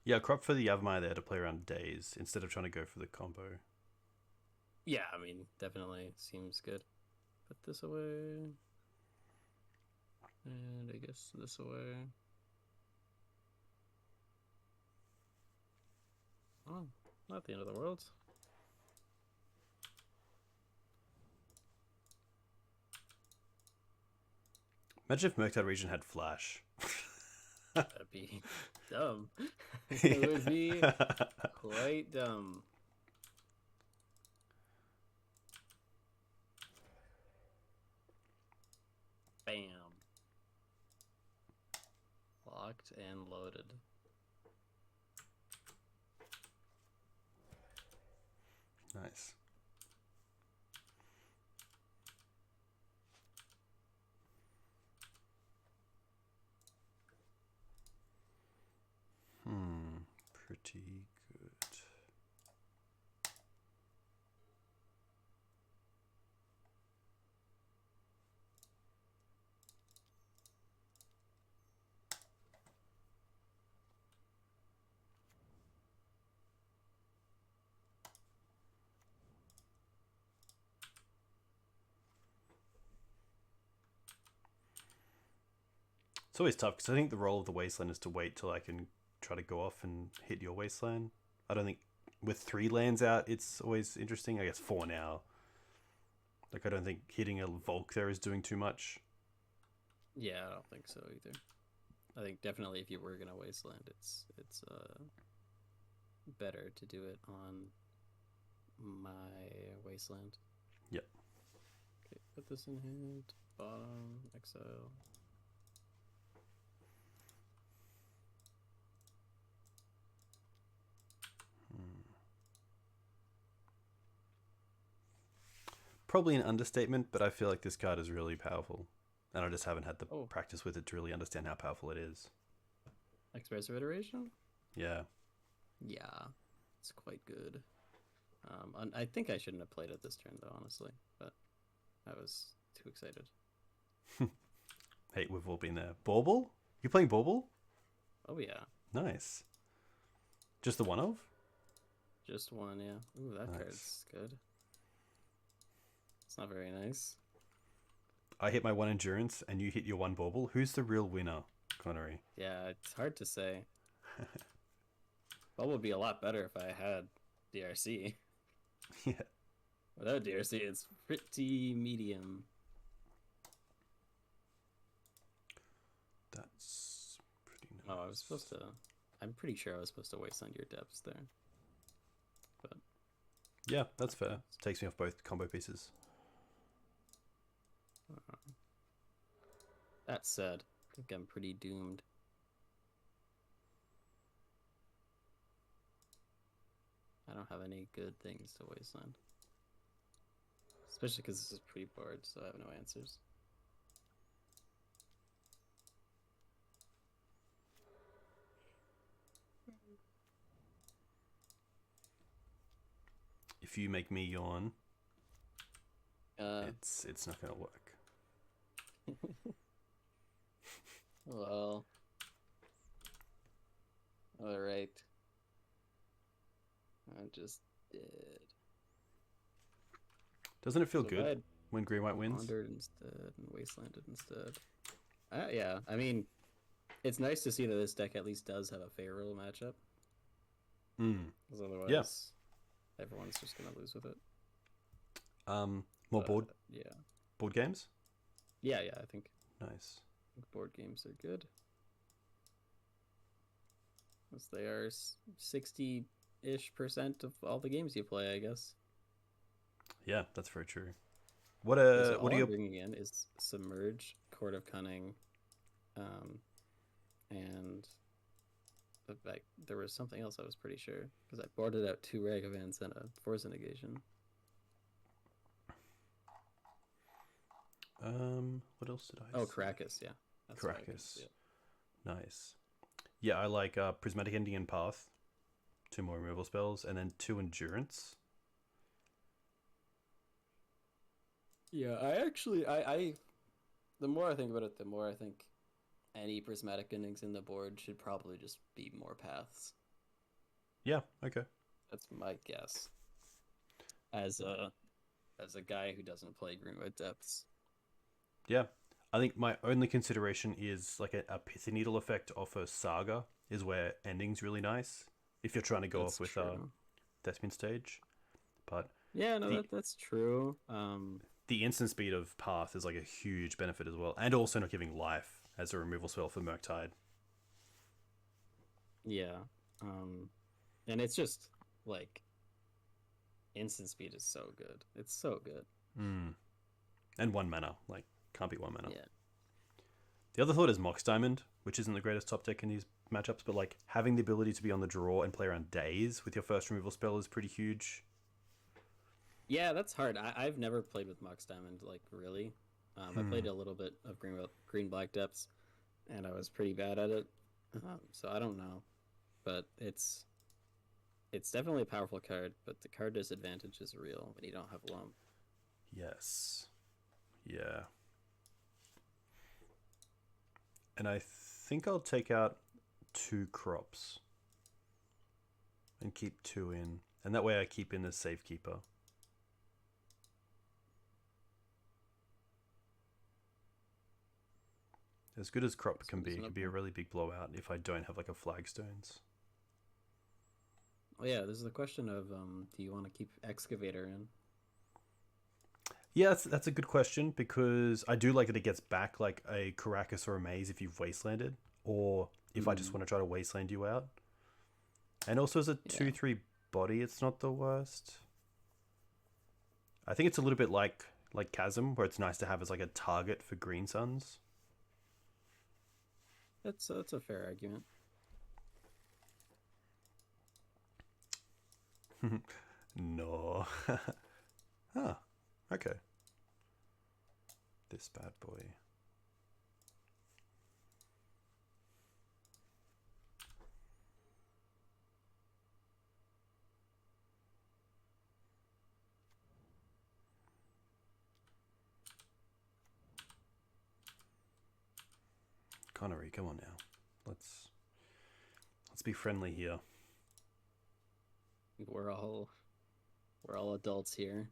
Yeah, crop for the Yavimaya there to play around days instead of trying to go for the combo. Yeah, I mean, definitely seems good. Put this away. And I guess this away. Oh, not the end of the world. Imagine if Murktide Region had Flash. That'd be dumb. It would be quite dumb. locked and loaded. Nice. Pretty good. It's always tough because I think the role of the wasteland is to wait till I can try to go off and hit your wasteland. I don't think with 3 lands out, it's always interesting. I guess 4 now. Like, I don't think hitting a Volk there is doing too much. Yeah, I don't think so either. I think definitely if you were gonna wasteland, it's better to do it on my wasteland. Yep. Okay, put this in hand. Bottom, exile. Probably an understatement, but I feel like this card is really powerful. And I just haven't had the practice with it to really understand how powerful it is. Expressive Iteration? Yeah. Yeah, it's quite good. I think I shouldn't have played it this turn, though, honestly. But I was too excited. Hey, we've all been there. Bauble? You playing Bauble? Oh, yeah. Nice. Just the one of? Just one, yeah. Ooh, that card's good. It's not very nice. I hit my 1 endurance and you hit your 1 Bauble. Who's the real winner, Connery? Yeah, it's hard to say. Bubble would be a lot better if I had DRC. Yeah. Without DRC, it's pretty medium. That's pretty nice. Oh, I was supposed to... I'm pretty sure I was supposed to waste on your depths there. But yeah, that's fair. Takes me off both combo pieces. That said, I think I'm pretty doomed. I don't have any good things to wasteland. Especially because this is pre-board, so I have no answers. If you make me yawn, it's not gonna work. Well, all right. I'm just dead. Doesn't it feel good when green white wins? Wandered instead and wastelanded instead. Yeah, I mean, it's nice to see that this deck at least does have a favorable matchup. Because otherwise, everyone's just gonna lose with it. More board. Yeah. Board games. Yeah, I think. Nice. Board games are good. As they are 60-ish% of all the games you play, I guess. Yeah, that's very true. What So what all are you bringing in is Submerge, Court of Cunning, and there was something else I was pretty sure because I boarded out 2 Ragavans and a Force Negation. What else did I Oh, say? Krakus, yeah. That's Krakus. Nice. Yeah, I like Prismatic Ending and Path. 2 more removal spells, and then 2 endurance. Yeah, I the more I think about it, the more I think any Prismatic Endings in the board should probably just be more paths. Yeah, okay. That's my guess. As a guy who doesn't play Greenwood Depths. Yeah. I think my only consideration is like a Pithy Needle effect off a Saga is where ending's really nice. If you're trying to go off with Thespian Stage. But yeah, no, that's true. The instant speed of Path is like a huge benefit as well. And also not giving life as a removal spell for Murktide. Yeah. And it's just like instant speed is so good. It's so good. And 1 mana. Like, can't be 1 mana. Yeah. The other thought is Mox Diamond, which isn't the greatest top deck in these matchups, but like having the ability to be on the draw and play around days with your first removal spell is pretty huge. Yeah, that's hard. I've never played with Mox Diamond, like, really. I played a little bit of Green Black Depths, and I was pretty bad at it. So I don't know, but it's definitely a powerful card. But the card disadvantage is real when you don't have Lump. Yes. Yeah. And I think I'll take out 2 crops and keep 2 in, and that way I keep in the Safekeeper. As good as crop can be, it can be a really big blowout if I don't have like a flagstones. Oh yeah, this is the question of do you want to keep Excavator in? Yeah, that's a good question, because I do like that it gets back like a Caracas or a Maze if you've wastelanded, or if I just want to try to wasteland you out. And also as a 2/3 body, it's not the worst. I think it's a little bit like Chasm, where it's nice to have as like a target for Green Suns. That's a fair argument. No. Huh. Okay. This bad boy. Connery, come on now. Let's be friendly here. We're all adults here.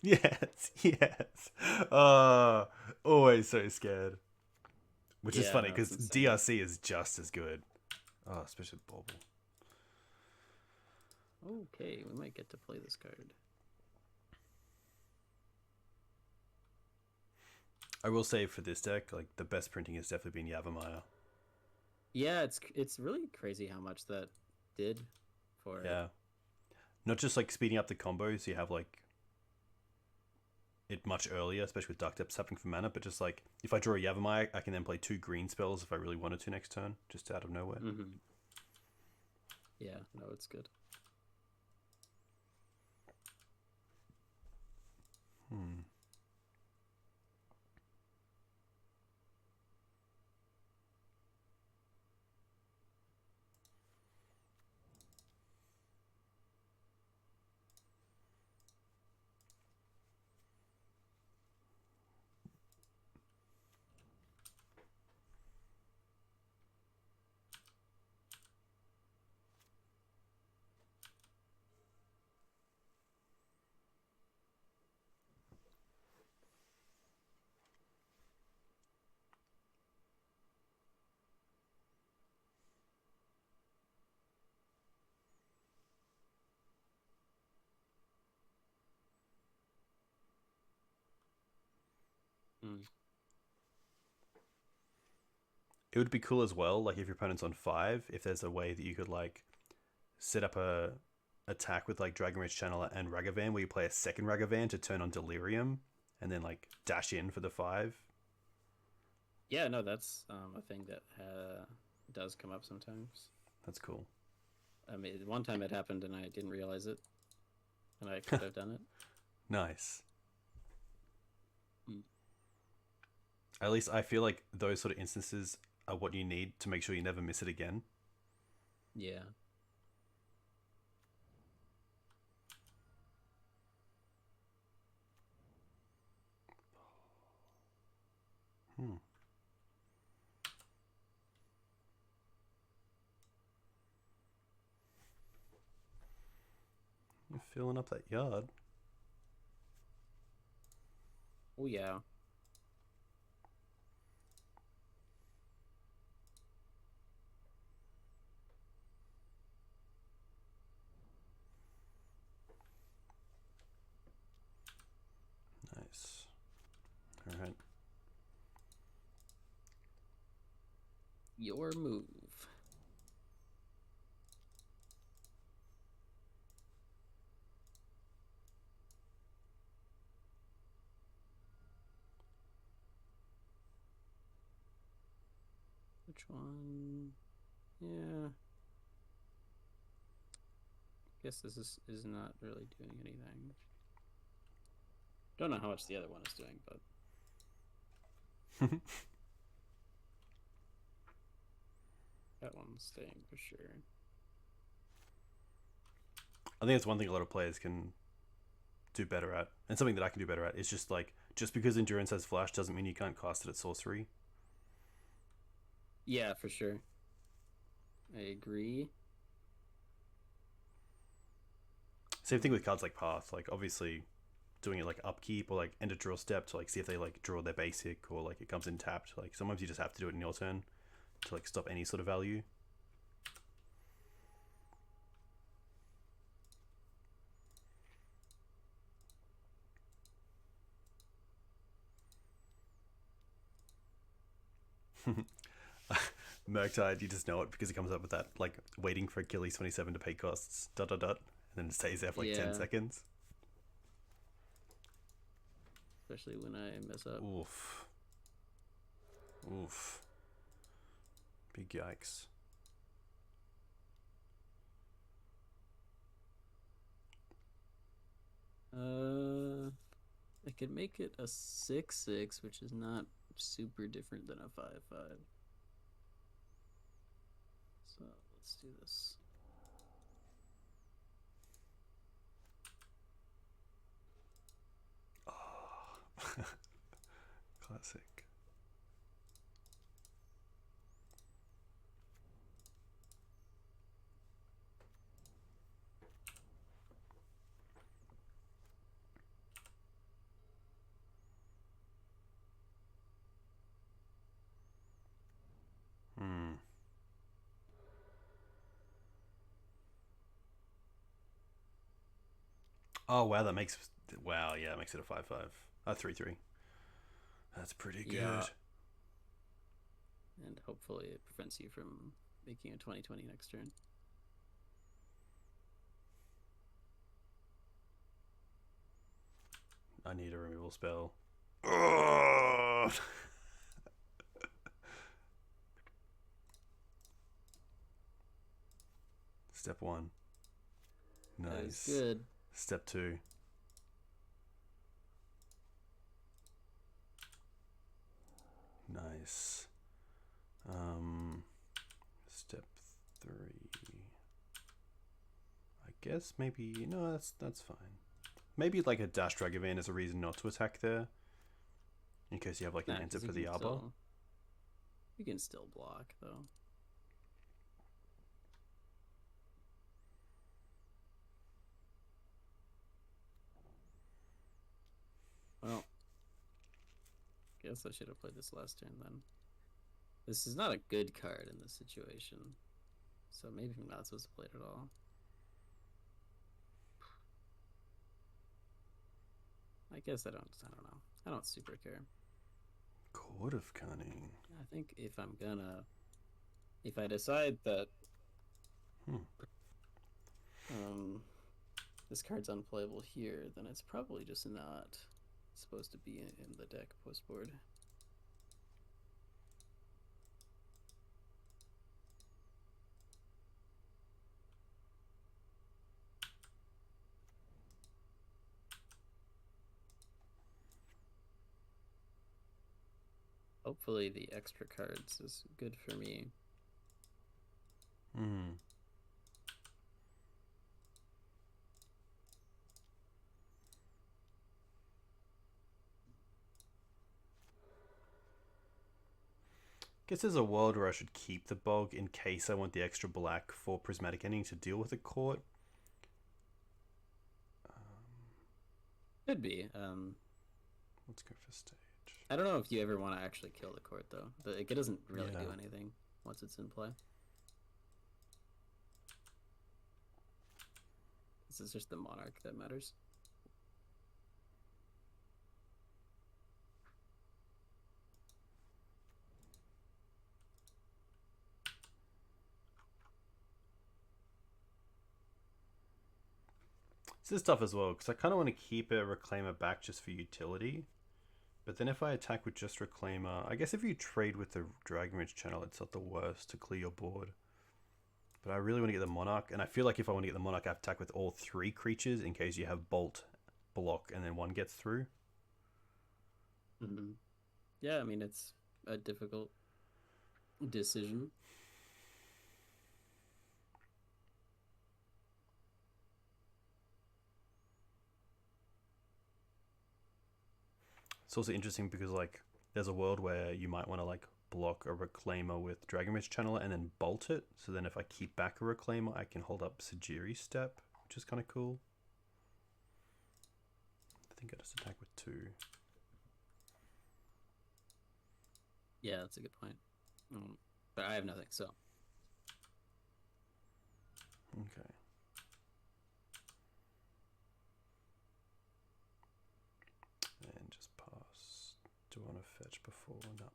Yes, yes. Always so scared. Which is funny, because DRC is just as good. Oh, especially with Bauble. Okay, we might get to play this card. I will say for this deck, like the best printing has definitely been Yavimaya. Yeah, it's really crazy how much that did for Yeah. Not just like speeding up the combos, so you have like it much earlier, especially with Dark Depths happening for mana, but just like if I draw a Yavimaya, I can then play 2 green spells if I really wanted to next turn, just out of nowhere. Yeah, no, it's good. It would be cool as well, like if your opponent's on 5, if there's a way that you could like set up a attack with like Dragon Rage Channeler and Ragavan, where you play a second Ragavan to turn on Delirium, and then like dash in for the 5. Yeah, no, that's a thing that does come up sometimes. That's cool. I mean, one time it happened and I didn't realize it, and I could have done it. Nice. At least I feel like those sort of instances are what you need to make sure you never miss it again. Yeah. You're filling up that yard. Oh yeah. All right. Your move. Which one? Yeah. Guess this is not really doing anything. Don't know how much the other one is doing, but that one's staying for sure. I think it's one thing a lot of players can do better at, and something that I can do better at is just like, just because endurance has flash doesn't mean you can't cast it at sorcery. Yeah, for sure. I agree. Same thing with cards like Path. Like, obviously, doing it like upkeep or like end of draw step to like see if they like draw their basic or like it comes in tapped. Like, sometimes you just have to do it in your turn to like stop any sort of value. Murktide, you just know it because it comes up with that, like, waiting for Achillies27 to pay costs, ... and then it stays there for like 10 seconds. Especially when I mess up. Oof. Oof. Big yikes. I could make it a 6/6, which is not super different than a 5/5. So let's do this. Oh. Classic. Oh wow, that makes, wow, yeah, that makes it a 5/5. 3/3. That's pretty good. Yeah. And hopefully it prevents you from making a 20/20 next turn. I need a removal spell. Ugh. Step 1. Nice. That is good. Step 2. Nice. Step 3. I guess maybe, no, that's fine. Maybe like a dash Ragavan is a reason not to attack there, in case you have like an answer for the Arbor. You can still block though. Well, guess I should have played this last turn then. This is not a good card in this situation, so maybe I'm not supposed to play it at all. I guess I don't know. I don't super care. Court of Cunning. I think if I decide that this card's unplayable here, then it's probably just not supposed to be in the deck post board. Hopefully the extra cards is good for me. Guess there's a world where I should keep the Bog in case I want the extra black for Prismatic Ending to deal with a court. Could be. Let's go for stage. I don't know if you ever want to actually kill the court though. It doesn't really do anything once it's in play. This is just the monarch that matters. This is tough as well, because I kind of want to keep a Reclaimer back just for utility. But then if I attack with just Reclaimer, I guess if you trade with the Dragon Ridge channel, it's not the worst to clear your board. But I really want to get the Monarch, and I feel like if I want to get the Monarch, I have to attack with all 3 creatures in case you have Bolt, Block, and then one gets through. Mm-hmm. Yeah, I mean, it's a difficult decision. It's also interesting because like there's a world where you might want to like block a Reclaimer with Dragon Ridge Channeler and then bolt it. So then if I keep back a Reclaimer, I can hold up Sajiri Step, which is kind of cool. I think I just attack with 2. Yeah, that's a good point. But I have nothing, so. Okay. And just pass. Do I want to fetch before? No.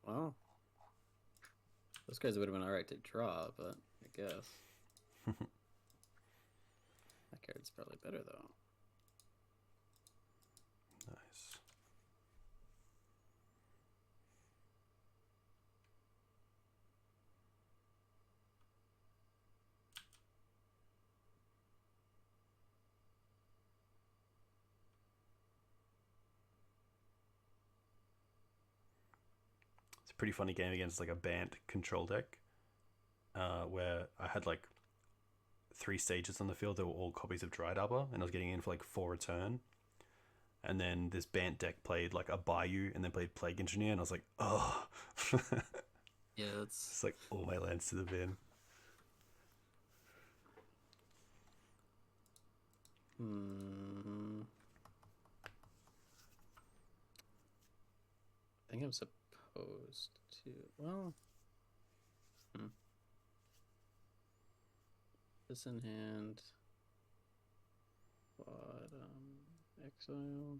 Well, those guys would have been alright to draw, but I guess. That card's probably better, though. Nice. It's a pretty funny game against like a banned control deck, where I had like 3 stages on the field. They were all copies of Dried Arbor, and I was getting in for like 4 a turn. And then this Bant deck played like a Bayou and then played Plague Engineer, and I was like, oh. Yeah, that's... It's like all my lands to the bin. I think I'm supposed to... Well... This in hand... Bottom... Exile...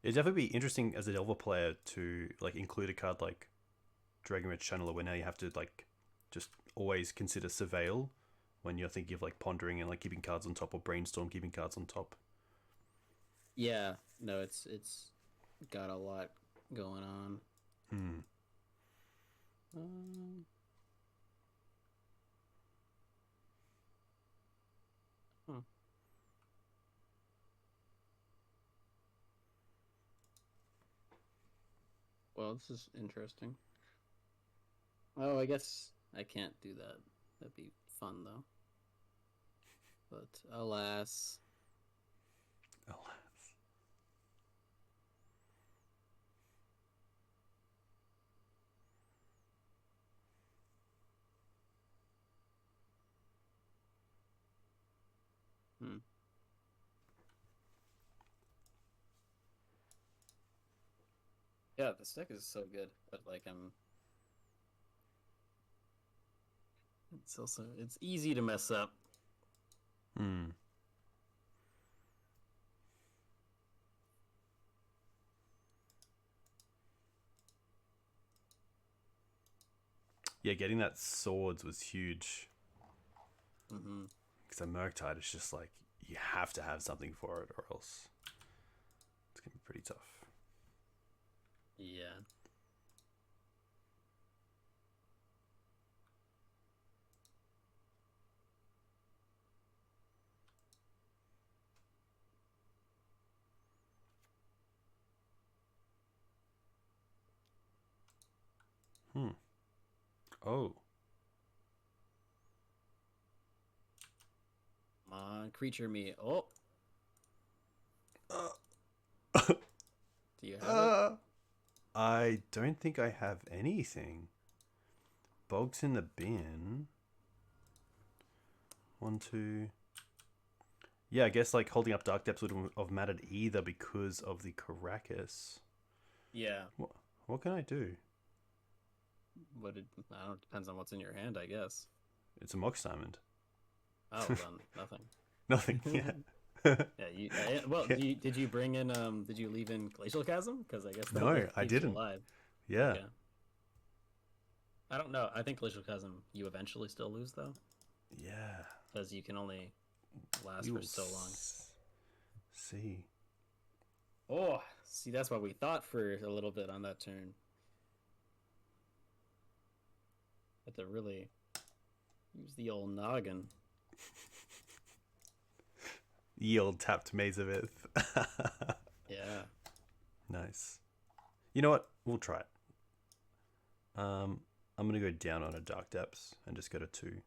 It'd definitely be interesting as a Delver player to like include a card like Dragon Ridge Channeler, where now you have to like just always consider Surveil when you're thinking of like pondering and like keeping cards on top, or Brainstorm keeping cards on top. Yeah, no, it's got a lot going on. Well, this is interesting. Oh, I guess I can't do that. That'd be fun, though. But alas. Alas. Yeah, this deck is so good, but like it's easy to mess up. Yeah, getting that Swords was huge. Because a Murktide is just like, you have to have something for it, or else it's gonna be pretty tough. Yeah. Oh. Come on, creature me. Oh. Do you have it? I don't think I have anything. Bog's in the bin. 1, 2. Yeah, I guess like holding up Dark Depths would have mattered either because of the Caracas. Yeah. What can I do? I don't depends on what's in your hand, I guess. It's a Mox Diamond. Oh, then nothing. Nothing. Yeah. Yeah, well, Yeah. did you bring in did you leave in Glacial Chasm? Because I guess that No, I keeps you didn't. alive. Yeah. Okay. I don't know. I think Glacial Chasm you eventually still lose though, Yeah. because you can only last We for will so long. see. Oh, see, that's what we thought for a little bit on that turn. Had to really use the old noggin. Yield tapped Mazavith. Yeah. Nice. You know what? We'll try it. I'm gonna go down on a Dark Depths and just go to 2.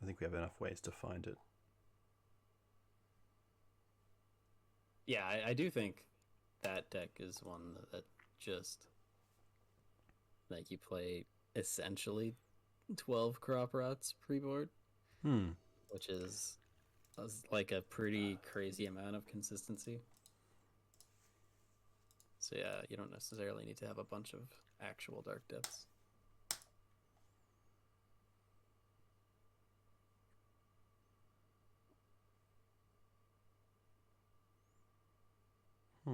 I think we have enough ways to find it. Yeah, I do think that deck is one that just like you play essentially 12 crop rots pre-board, which is like a pretty crazy amount of consistency. So yeah, you don't necessarily need to have a bunch of actual Dark Depths. I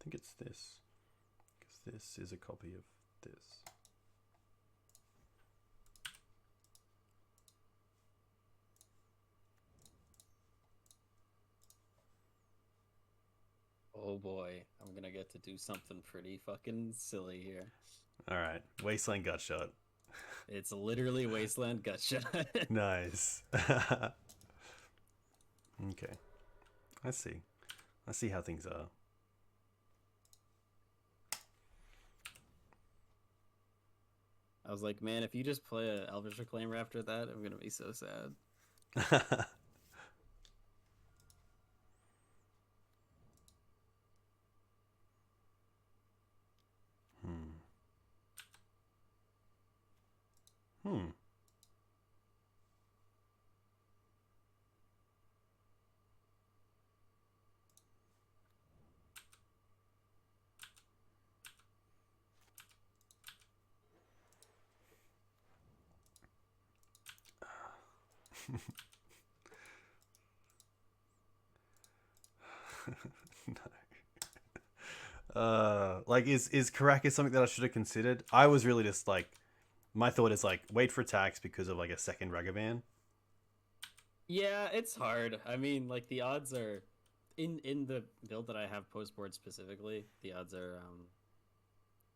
think it's this. Because this is a copy of this. Oh boy, I'm gonna get to do something pretty fucking silly here. Alright, Wasteland Gutshot. It's literally Wasteland Gutshot. Nice. Okay. I see. I see how things are. I was like, man, if you just play a Elvish Reclaimer after that, I'm gonna be so sad. Hmm. No. Like is Caracas something that I should have considered? I was really just like, my thought is like wait for attacks because of like a second Ragavan. Yeah, it's hard. I mean, like the odds are in the build that I have post board specifically, the odds are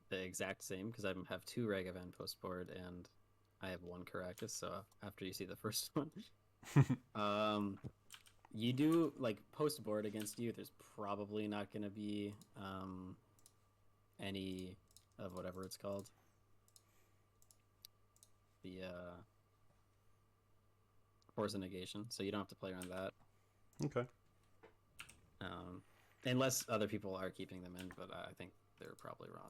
the exact same because I have 2 Ragavan post board and I have 1 Caracas. So after you see the first one, you do like post board against you. There's probably not going to be any of whatever it's called. The Force of Negation, so you don't have to play around that. Okay. Unless other people are keeping them in, but I think they're probably wrong.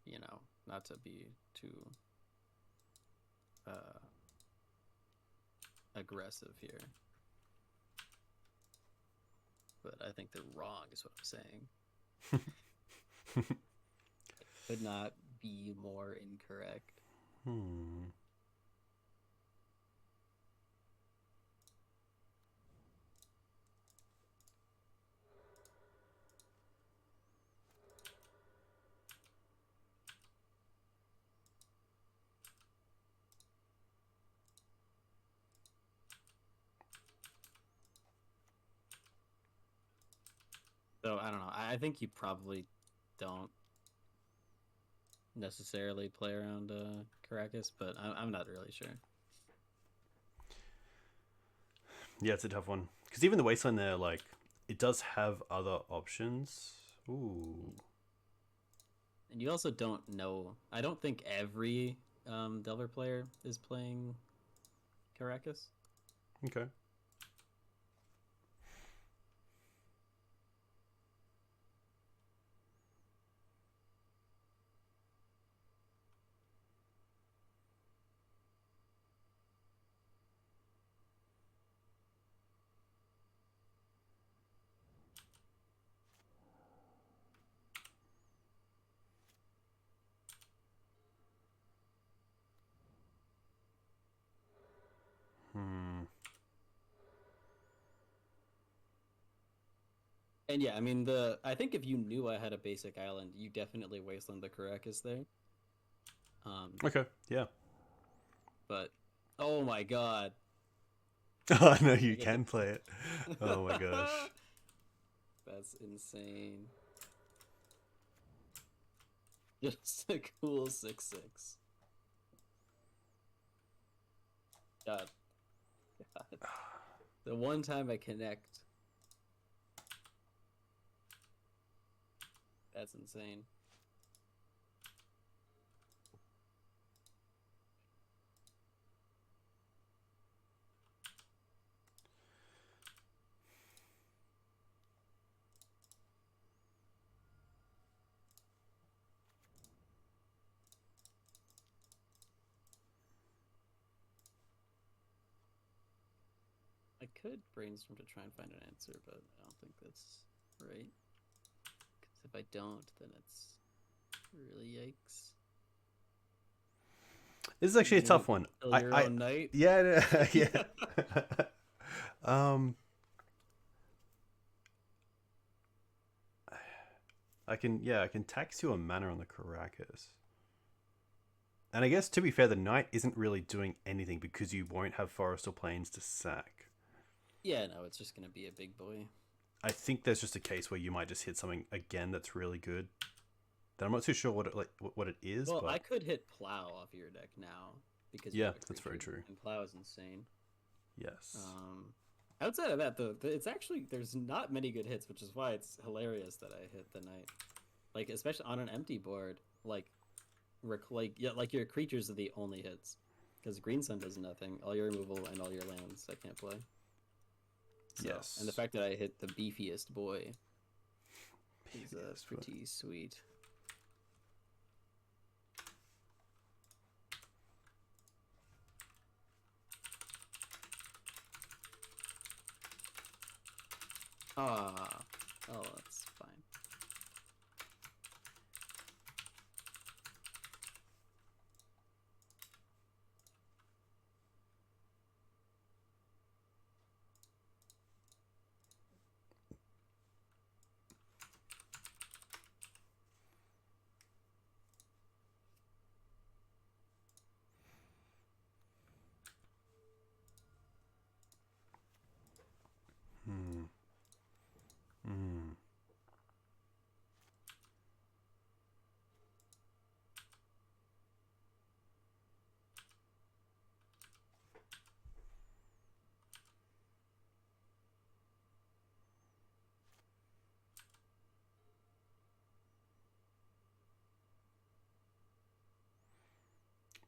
You know, not to be too aggressive here, but I think they're wrong is what I'm saying. Could not be more incorrect. So I don't know. I think you probably don't necessarily play around Caracas, but I'm not really sure. Yeah, it's a tough one because even the Wasteland there, like it does have other options. Ooh. And you also don't know. I don't think every Delver player is playing Caracas. Okay. And yeah, I mean I think if you knew I had a basic island, you definitely wasteland the Caracas there. Okay, yeah. But oh my god. Oh no, I you get to can play it. Oh my gosh. That's insane. Just a cool 6/6. God. God. The one time I connect. That's insane. I could brainstorm to try and find an answer, but I don't think that's right. Because if I don't, then it's really yikes. This is actually a tough one. Kill your own knight? Yeah, yeah. I can tax you a mana on the Caracas. And I guess, to be fair, the knight isn't really doing anything because you won't have forest or plains to sack. Yeah, no, it's just gonna be a big boy. I think there's just a case where you might just hit something again that's really good. That I'm not too sure what it is. Well, but... I could hit plow off your deck now because yeah, that's very true. And plow is insane. Yes. Outside of that, it's actually there's not many good hits, which is why it's hilarious that I hit the knight. Like especially on an empty board, like your creatures are the only hits because Green Sun does nothing. All your removal and all your lands I can't play. So, yes. And the fact that I hit the beefiest boy is pretty sweet. Oh, that's fine.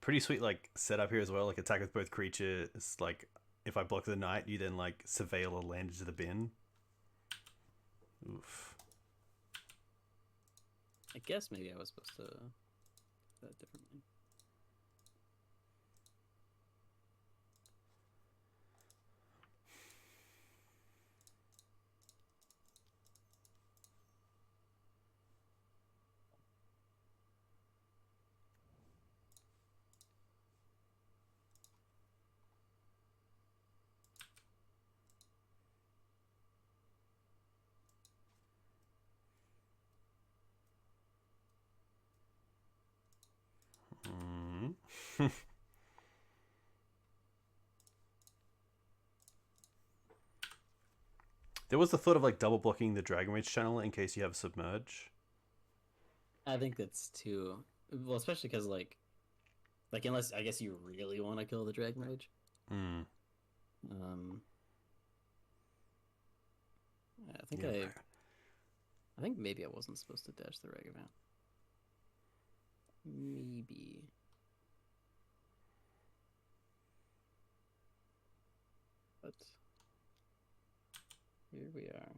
Pretty sweet, like, setup here as well. Like, attack with both creatures. Like, if I block the knight, you then, like, surveil or land into the bin. Oof. I guess maybe I was supposed to do that differently. There was the thought of like double blocking the Dragon Rage channel in case you have Submerge. I think that's too well, especially because like unless I guess you really want to kill the Dragon Rage. Mm. I think I think maybe I wasn't supposed to dash the Ragavan. Maybe. But here we are.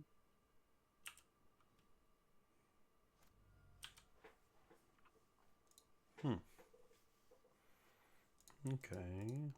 Okay.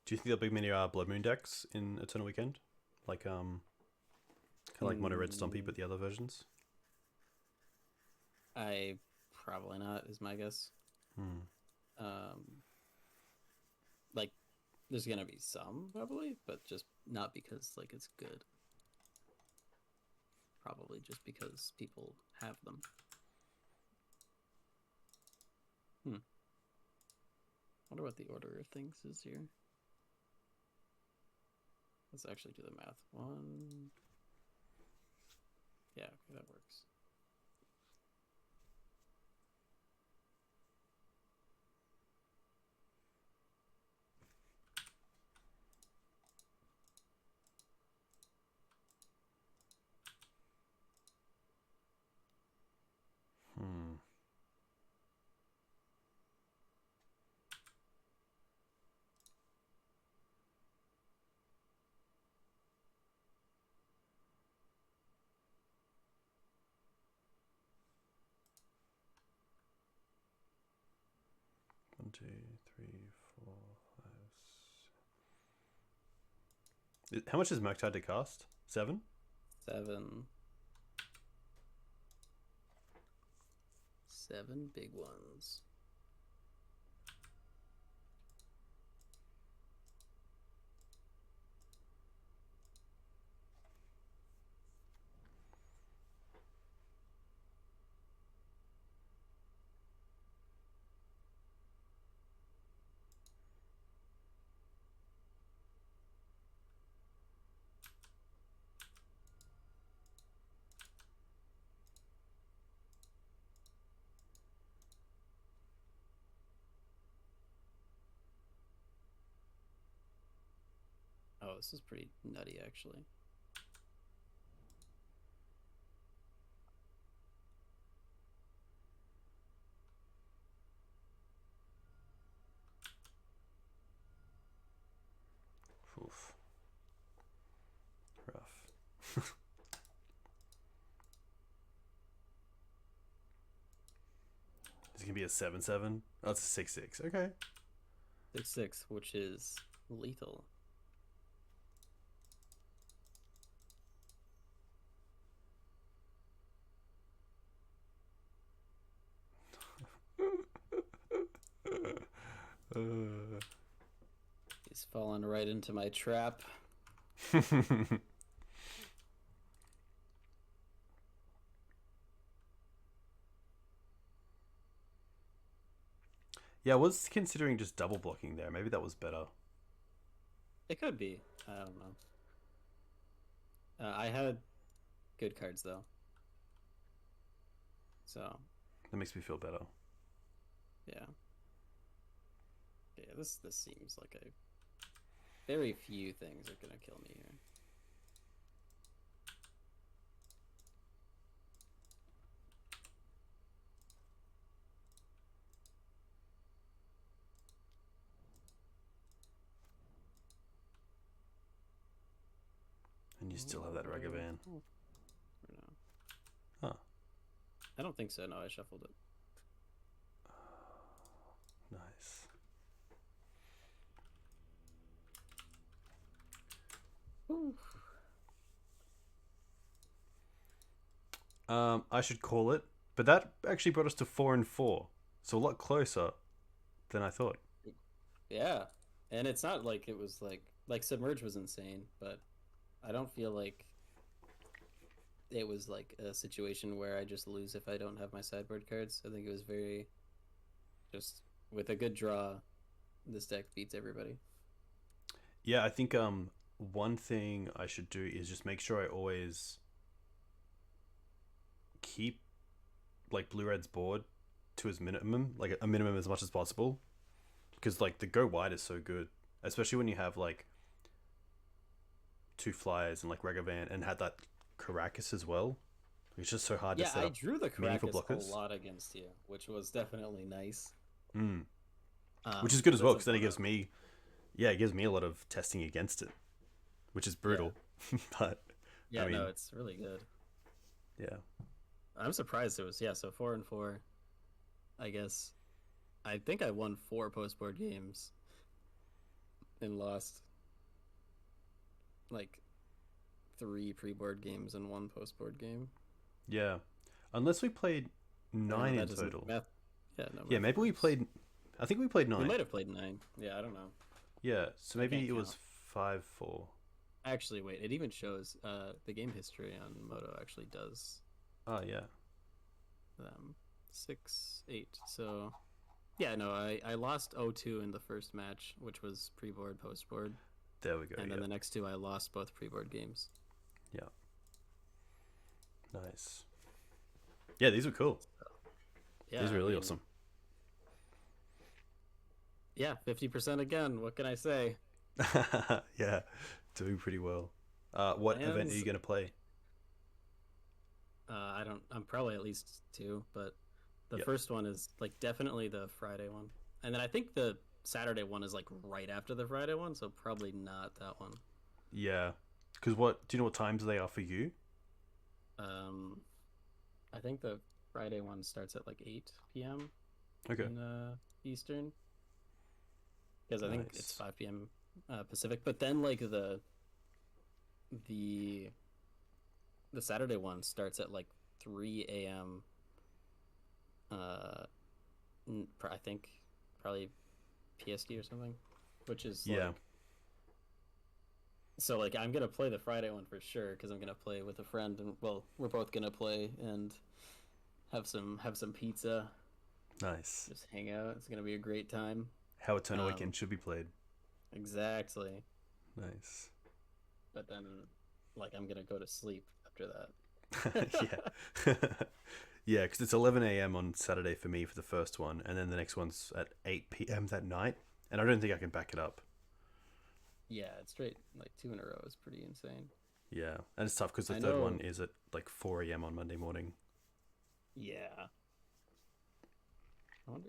Do you think there'll be many Blood Moon decks in Eternal Weekend? Like kind of like Mono Red Stompy, but the other versions. I probably not is my guess. Like there's gonna be some probably, but just not because like it's good. Probably just because people have them. Wonder what the order of things is here. Let's actually do the math. 1. Yeah, okay, that works. One, two, three, 4, 5, 6. How much is Murktide to cast? 7? 7. 7 big ones. Oh, this is pretty nutty, actually. Oof. Rough. Is it gonna be a 7/7? Oh, it's a 6/6. Okay. 6/6, which is lethal. He's fallen right into my trap. Yeah, I was considering just double blocking there. Maybe that was better. It could be. I don't know. I had good cards though, so That makes me feel better. yeah. Yeah, this seems like a very few things are gonna kill me here. And you still have that Ragavan. Or no? Huh. I don't think so. No, I shuffled it. Nice. I should call it, but that actually brought us to 4 and 4, so a lot closer than I thought. Yeah, and it's not like it was like Submerge was insane, but I don't feel like it was like a situation where I just lose if I don't have my sideboard cards. I think it was very just with a good draw, this deck beats everybody. Yeah, I think one thing I should do is just make sure I always keep like blue red's board to its minimum, like a minimum as much as possible, because like the go wide is so good, especially when you have like 2 flyers and like Ragavan and had that Caracas as well. It's just so hard to set I up drew the meaningful Caracas blockers. a lot against you, which was definitely nice. Which is good as well, because That's then it gives me, it gives me a lot of testing against it, which is brutal. Yeah. But yeah, I mean, no, it's really good. Yeah, I'm surprised it was so 4 and 4. I guess I think I won 4 post board games, and lost like 3 pre-board games and 1 post-board game. Yeah. Unless we played I know 9 in that doesn't total. math. Yeah, no. Yeah, math maybe we works. played. I think we played 9. We might have played 9. Yeah, I don't know. Yeah, so I maybe can't it was count. 5-4. Actually, wait. It even shows the game history on Moto actually does Oh, yeah. 6-8. So yeah, no, I lost 0-2 in the first match, which was pre-board, post-board, There we go. and then Yeah. the next 2 I lost both pre-board games. Yeah. Nice. Yeah, these were cool. Yeah, These are I really mean, awesome. Yeah, 50% again. What can I say? Yeah, doing pretty well. What event are Plans? you going to play? I don't. I'm probably at least 2, but the Yep. first one is like definitely the Friday one, and then I think the Saturday one is like right after the Friday one, so probably not that one. Yeah. Because what, do you know what times they are for you? Um, I think the Friday one starts at like 8 p.m. Okay. in Eastern, because I think Nice. it's 5 p.m. Pacific. But then like the Saturday one starts at like 3 a.m. I think probably PST or something, which is Yeah. like, so like I'm gonna play the Friday one for sure because I'm gonna play with a friend, and well, we're both gonna play and have some pizza, Nice. just hang out. It's gonna be a great time. How Eternal Um, Weekend should be played. Exactly. Nice. But then like I'm gonna go to sleep after that. Yeah. Yeah, because it's 11 a.m. on Saturday for me for the first one, and then the next one's at 8 p.m. that night, and I don't think I can back it up. Yeah, it's straight like 2 in a row is pretty insane. Yeah, and it's tough because the I third know. one is at like 4 a.m. on Monday morning. Yeah. I wonder.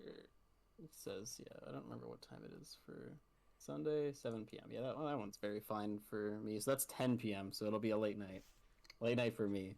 It says, yeah, I don't remember what time it is for Sunday, 7 p.m. Yeah, that one's very fine for me. So that's 10 p.m. So it'll be a late night. Late night for me.